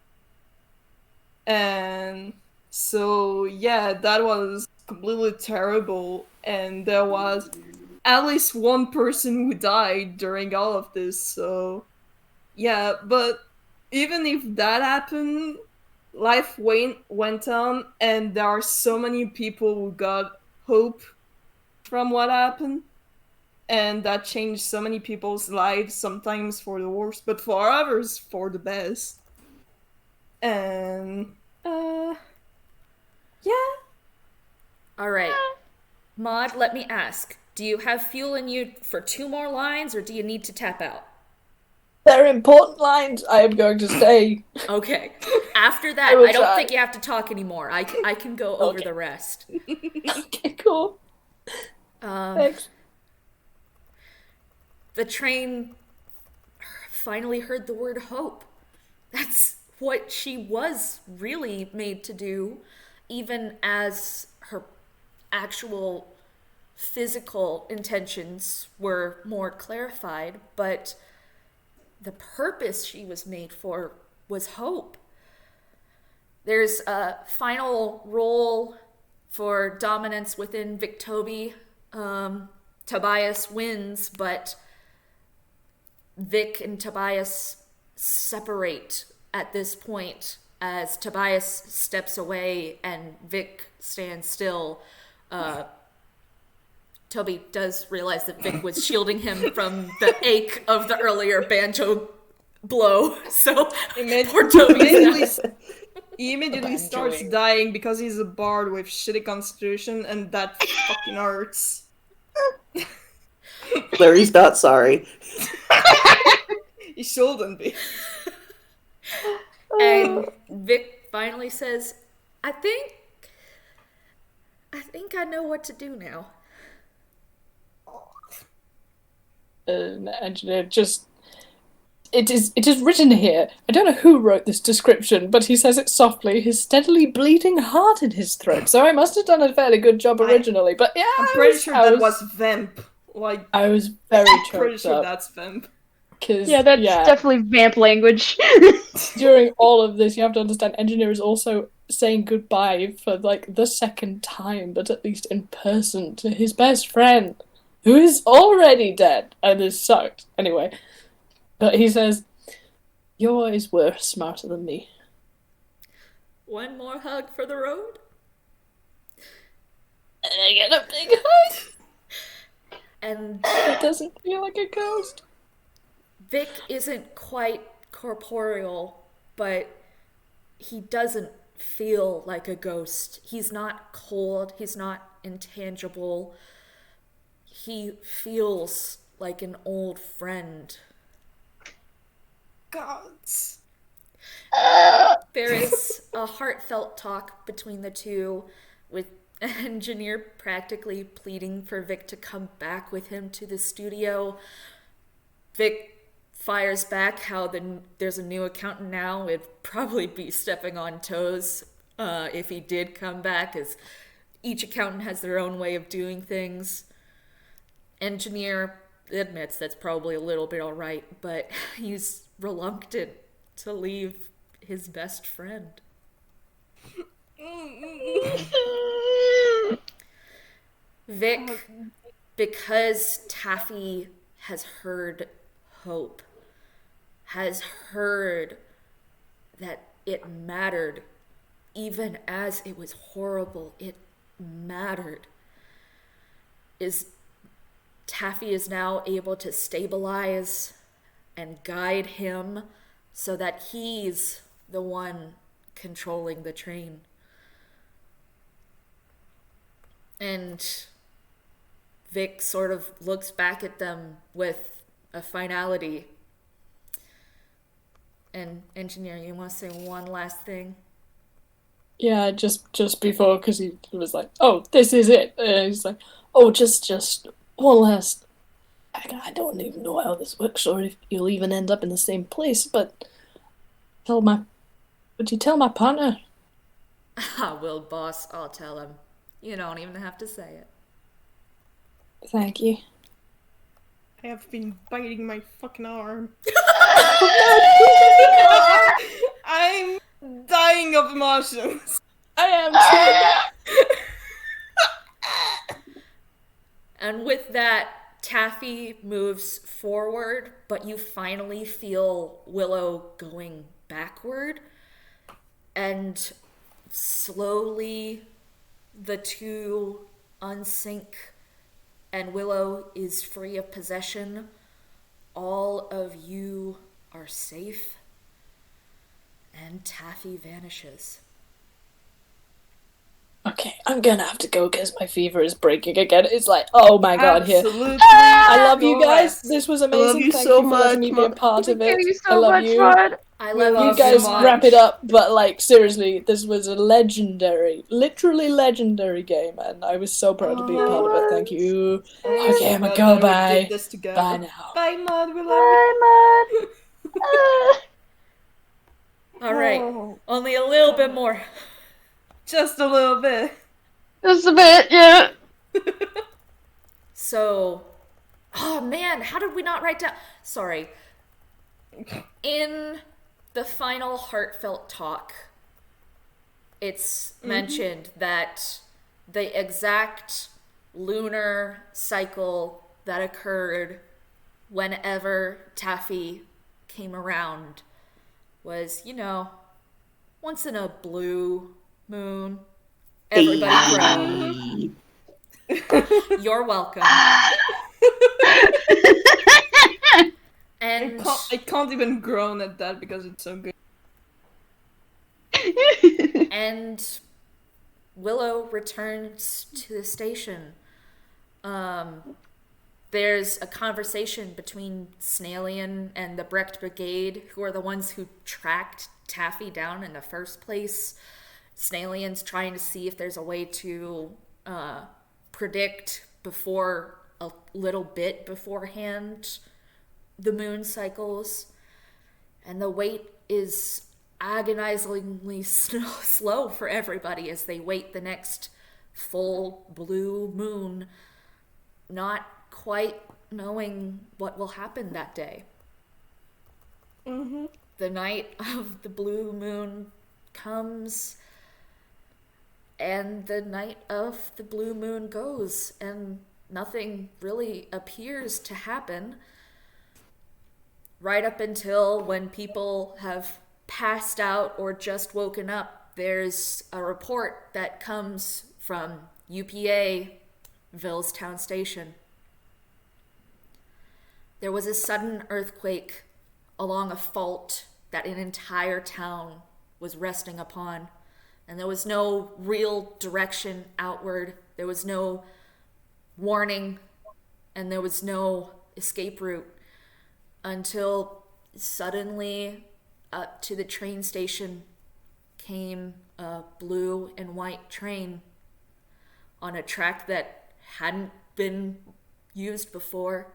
[SPEAKER 2] And so yeah, that was completely terrible, and there was at least one person who died during all of this. So yeah, but even if that happened, life went on, and there are so many people who got hope from what happened, and that changed so many people's lives, sometimes for the worse, but for others for the best. And yeah.
[SPEAKER 1] All right. Maud, let me ask. Do you have fuel in you for 2 more lines, or do you need to tap out?
[SPEAKER 5] They're important lines. I am going to stay.
[SPEAKER 1] Okay. After that, I don't think you have to talk anymore. I can go over the rest.
[SPEAKER 5] Okay, cool. Thanks.
[SPEAKER 1] The train finally heard the word hope. That's what she was really made to do, even as her actual physical intentions were more clarified, but the purpose she was made for was hope. There's a final roll for dominance within Victobi. Tobias wins, but Vic and Tobias separate at this point as Tobias steps away and Vic stands still. Toby does realize that Vic was shielding him from the ache of the earlier banjo blow. So poor Toby.
[SPEAKER 2] He immediately starts dying because he's a bard with shitty constitution, and that fucking hurts.
[SPEAKER 4] Larry's not sorry.
[SPEAKER 2] He shouldn't be.
[SPEAKER 1] And Vic finally says, I think I know what to do now.
[SPEAKER 5] Engineer, just it is written here. I don't know who wrote this description, but he says it softly. His steadily bleeding heart in his throat. So I must have done a fairly good job originally. But yeah,
[SPEAKER 2] I'm pretty sure that was Vamp. Like
[SPEAKER 5] I was very
[SPEAKER 2] pretty sure that's Vamp.
[SPEAKER 3] Yeah, that's definitely Vamp language.
[SPEAKER 5] During all of this, you have to understand, Engineer is also saying goodbye for like the second time, but at least in person, to his best friend, who is already dead, and this sucked. Anyway, but he says, "You always were smarter than me."
[SPEAKER 1] One more hug for the road?
[SPEAKER 5] And I get a big hug!
[SPEAKER 1] And
[SPEAKER 5] it doesn't feel like a ghost.
[SPEAKER 1] Vic isn't quite corporeal, but he doesn't feel like a ghost. He's not cold, he's not intangible. He feels like an old friend.
[SPEAKER 2] Gods.
[SPEAKER 1] There is a heartfelt talk between the two, with Engineer practically pleading for Vic to come back with him to the studio. Vic fires back how there's a new accountant now. It'd probably be stepping on toes if he did come back, as each accountant has their own way of doing things. Engineer admits that's probably a little bit alright, but he's reluctant to leave his best friend. Vic, because Taffy has heard hope, has heard that it mattered, even as it was horrible, it mattered. Taffy is now able to stabilize and guide him so that he's the one controlling the train. And Vic sort of looks back at them with a finality. And Engineer, you want to say one last thing?
[SPEAKER 5] Yeah, just before, because he was like, "Oh, this is it." And he's like, "Oh, just one last. I don't even know how this works, or if you'll even end up in the same place. But tell my, would you tell my partner?"
[SPEAKER 1] I will, boss. I'll tell him. You don't even have to say it.
[SPEAKER 5] Thank you.
[SPEAKER 2] I have been biting my fucking arm. I'm dying of emotions.
[SPEAKER 5] I am too.
[SPEAKER 1] And with that, Taffy moves forward, but you finally feel Willow going backward. And slowly, the two unsync, and Willow is free of possession. All of you are safe, and Taffy vanishes.
[SPEAKER 5] Okay, I'm gonna have to go because my fever is breaking again. It's like, oh my god, here.
[SPEAKER 2] Absolutely.
[SPEAKER 5] I love you
[SPEAKER 2] Go
[SPEAKER 5] guys.
[SPEAKER 2] rest.
[SPEAKER 5] This was
[SPEAKER 4] love
[SPEAKER 5] amazing.
[SPEAKER 4] you
[SPEAKER 5] Thank
[SPEAKER 4] so
[SPEAKER 5] you for letting me
[SPEAKER 4] much,
[SPEAKER 5] be a part of
[SPEAKER 3] Thank
[SPEAKER 5] it.
[SPEAKER 3] you
[SPEAKER 5] I
[SPEAKER 3] so
[SPEAKER 5] love
[SPEAKER 3] much,
[SPEAKER 5] you.
[SPEAKER 3] Rod.
[SPEAKER 1] I
[SPEAKER 2] We
[SPEAKER 1] love
[SPEAKER 2] love
[SPEAKER 1] you
[SPEAKER 5] You guys
[SPEAKER 1] so much.
[SPEAKER 5] wrap it up, but like seriously, this was a legendary, literally legendary game, and I was so proud to be a part of it. Thank you.
[SPEAKER 2] I'm
[SPEAKER 5] Okay,
[SPEAKER 2] so
[SPEAKER 5] I'm gonna
[SPEAKER 2] glad
[SPEAKER 5] go.
[SPEAKER 2] that we
[SPEAKER 5] Bye.
[SPEAKER 2] did this together.
[SPEAKER 5] Bye now.
[SPEAKER 2] Bye, Mud. We love
[SPEAKER 3] Bye,
[SPEAKER 2] you.
[SPEAKER 3] Mud.
[SPEAKER 1] All right,
[SPEAKER 2] Oh,
[SPEAKER 1] only a little bit more.
[SPEAKER 2] just a little bit.
[SPEAKER 3] Just a bit, yeah.
[SPEAKER 1] So, oh man, how did we not write down? Sorry. In the final heartfelt talk, it's mentioned that the exact lunar cycle that occurred whenever Taffy came around was, once in a blue moon. Everybody groaned. You're welcome. And
[SPEAKER 2] I can't even groan at that because it's so good.
[SPEAKER 1] and Willow returns to the station. There's a conversation between Snailian and the Brecht Brigade, who are the ones who tracked Taffy down in the first place. Snailian's trying to see if there's a way to predict before a little bit beforehand the moon cycles, and the wait is agonizingly slow for everybody as they wait the next full blue moon, not quite knowing what will happen that day. The night of the blue moon comes, and the night of the blue moon goes, and nothing really appears to happen. Right up until when people have passed out or just woken up, there's a report that comes from UPA, Villestown Station. There was a sudden earthquake along a fault that an entire town was resting upon, and there was no real direction outward. There was no warning, and there was no escape route until suddenly up to the train station came a blue and white train on a track that hadn't been used before.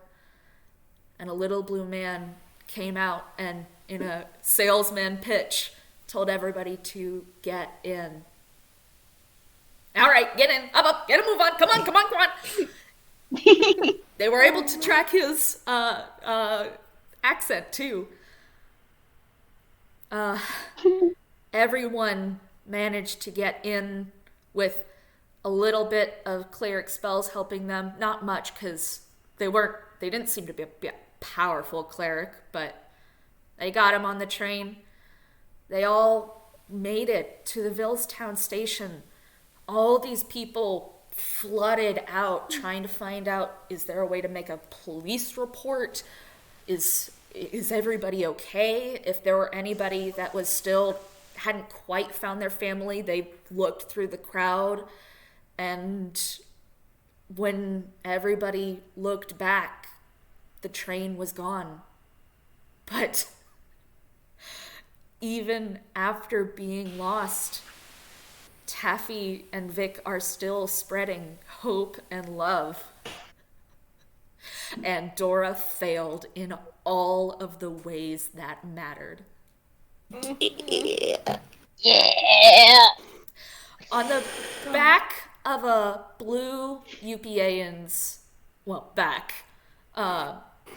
[SPEAKER 1] And a little blue man came out and, in a salesman pitch, told everybody to get in. All right, get in, up, get a move on, come on. They were able to track his accent too. Everyone managed to get in with a little bit of cleric spells helping them. Not much, because they didn't seem to be a powerful cleric, but they got him on the train. They all made it to the Villestown station. All these people flooded out trying to find out, is there a way to make a police report? Is everybody okay? If there were anybody that was still hadn't quite found their family, they looked through the crowd, and when everybody looked back, the train was gone. But even after being lost, Taffy and Vic are still spreading hope and love. And Dora failed in all of the ways that mattered.
[SPEAKER 3] Yeah.
[SPEAKER 1] On the back of a blue UPAN's, back,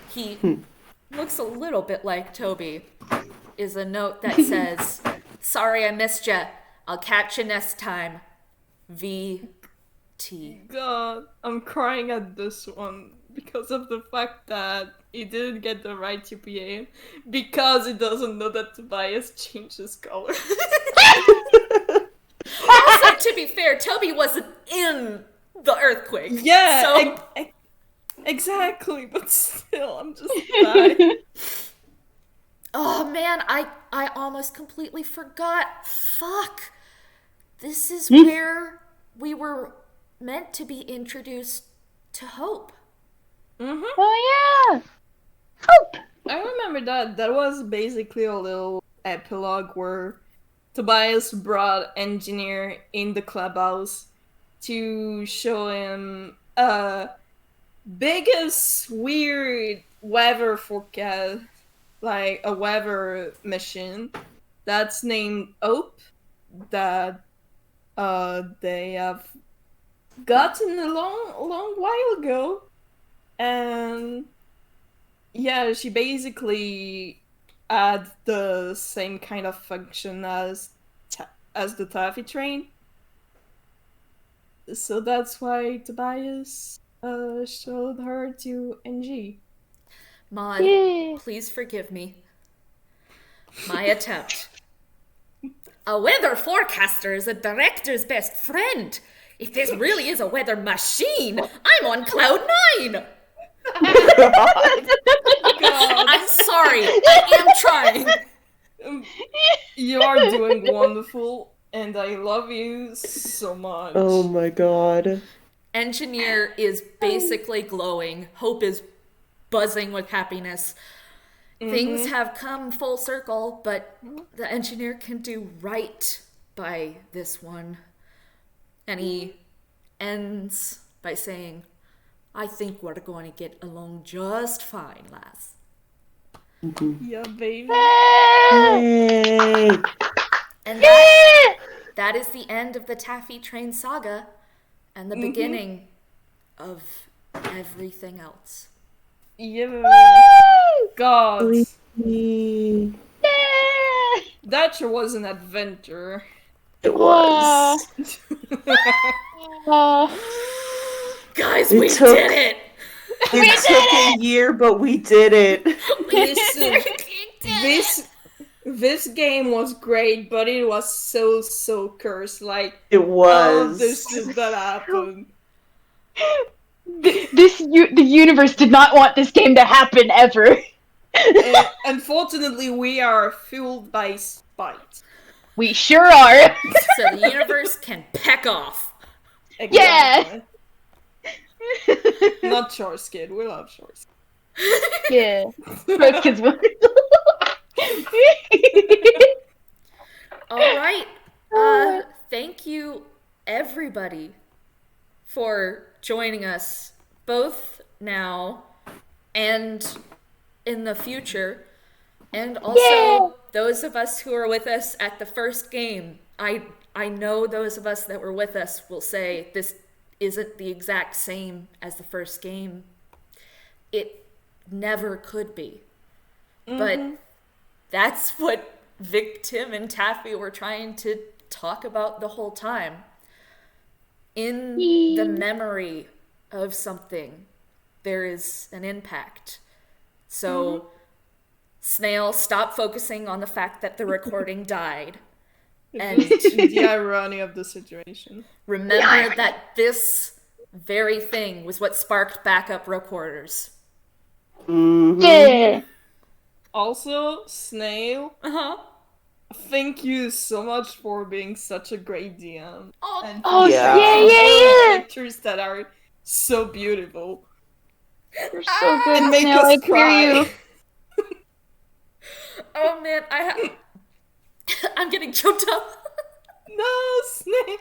[SPEAKER 1] he looks a little bit like Toby, is a note that says, "Sorry I missed ya. I'll catch you next time. VT."
[SPEAKER 2] God, I'm crying at this one because of the fact that he didn't get the right UPA because he doesn't know that Tobias changes color.
[SPEAKER 1] Also, to be fair, Toby wasn't in the earthquake.
[SPEAKER 2] Yeah,
[SPEAKER 1] So...
[SPEAKER 2] exactly, but still, I'm just dying.
[SPEAKER 1] Oh man, I almost completely forgot. Fuck. This is where we were meant to be introduced to Hope.
[SPEAKER 2] Mm-hmm.
[SPEAKER 3] Oh yeah. Hope.
[SPEAKER 2] I remember that. That was basically a little epilogue where Tobias brought Engineer in the clubhouse to show him biggest weird weather forecast, like a weather machine that's named Hope, that they have gotten a long while ago. And yeah, she basically had the same kind of function as the taffy train. So that's why Tobias showed her to NG.
[SPEAKER 1] Maud,
[SPEAKER 3] Yeah.
[SPEAKER 1] please forgive me. My attempt. A weather forecaster is a director's best friend. If this really is a weather machine, I'm on cloud 9.
[SPEAKER 2] God.
[SPEAKER 1] I'm sorry. I am trying.
[SPEAKER 2] You are doing wonderful, and I love you so much.
[SPEAKER 4] Oh my god.
[SPEAKER 1] Engineer is basically glowing. Hope is buzzing with happiness. Things have come full circle, but the engineer can do right by this one. And he ends by saying, "I think we're going to get along just fine, lass."
[SPEAKER 2] Yeah, baby.
[SPEAKER 4] Yay!
[SPEAKER 1] And that is the end of the Taffy Train saga and the beginning of everything else.
[SPEAKER 2] Yeah. God.
[SPEAKER 3] Yeah.
[SPEAKER 2] That sure was an adventure.
[SPEAKER 4] It was.
[SPEAKER 1] Guys,
[SPEAKER 4] It
[SPEAKER 1] we
[SPEAKER 4] took-
[SPEAKER 1] did it!
[SPEAKER 4] It took a year, but we did it.
[SPEAKER 2] Listen, this game was great, but it was so cursed. Like,
[SPEAKER 4] It
[SPEAKER 2] all of
[SPEAKER 4] was.
[SPEAKER 2] this shit that happened.
[SPEAKER 3] The universe did not want this game to happen ever.
[SPEAKER 2] And unfortunately, we are fueled by spite.
[SPEAKER 3] We sure are.
[SPEAKER 1] So the universe can peck off.
[SPEAKER 2] Exactly. Not Shoreskid. We love Shoreskid.
[SPEAKER 3] Yeah. Most kids will.
[SPEAKER 1] All right. Thank you, everybody, for joining us, both now and in the future, and also those of us who are with us at the first game. I know those of us that were with us will say this isn't the exact same as the first game. It never could be. But that's what Vic, Tim, and Taffy were trying to talk about the whole time. In the memory of something, there is an impact. So, Snail, stop focusing on the fact that the recording died. And
[SPEAKER 2] The irony of the situation.
[SPEAKER 1] remember that this very thing was what sparked backup recorders.
[SPEAKER 3] Yeah.
[SPEAKER 2] Also, Snail,
[SPEAKER 1] Uh-huh.
[SPEAKER 2] thank you so much for being such a great DM. And
[SPEAKER 3] Oh,
[SPEAKER 4] Yeah.
[SPEAKER 3] yeah.
[SPEAKER 2] pictures that are so beautiful.
[SPEAKER 3] You're so good,
[SPEAKER 2] And make
[SPEAKER 3] Snail.
[SPEAKER 2] us
[SPEAKER 3] I hear
[SPEAKER 2] cry.
[SPEAKER 3] you.
[SPEAKER 1] Oh man, I'm getting choked up.
[SPEAKER 2] No, Snail.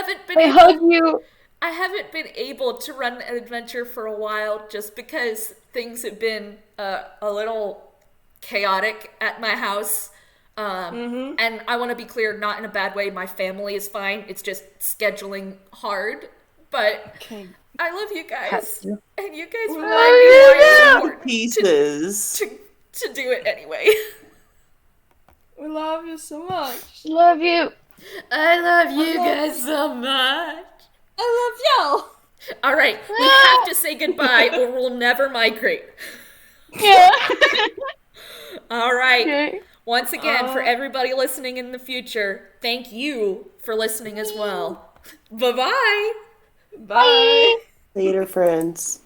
[SPEAKER 1] haven't been
[SPEAKER 3] I
[SPEAKER 1] able
[SPEAKER 3] hug you.
[SPEAKER 1] I haven't been able to run an adventure for a while just because things have been a little chaotic at my house. And I want to be clear, not in a bad way. My family is fine. It's just scheduling hard. But I love you guys. And you guys remind me why it's important
[SPEAKER 4] Pieces.
[SPEAKER 1] to do it anyway.
[SPEAKER 2] We love you so much.
[SPEAKER 3] Love you.
[SPEAKER 1] I love you guys so much.
[SPEAKER 2] I love y'all.
[SPEAKER 1] All right, we have to say goodbye or we'll never migrate.
[SPEAKER 3] Yeah.
[SPEAKER 1] All right.
[SPEAKER 3] Okay.
[SPEAKER 1] Once again, for everybody listening in the future, thank you for listening as well. Bye-bye.
[SPEAKER 2] Bye.
[SPEAKER 4] Later, friends.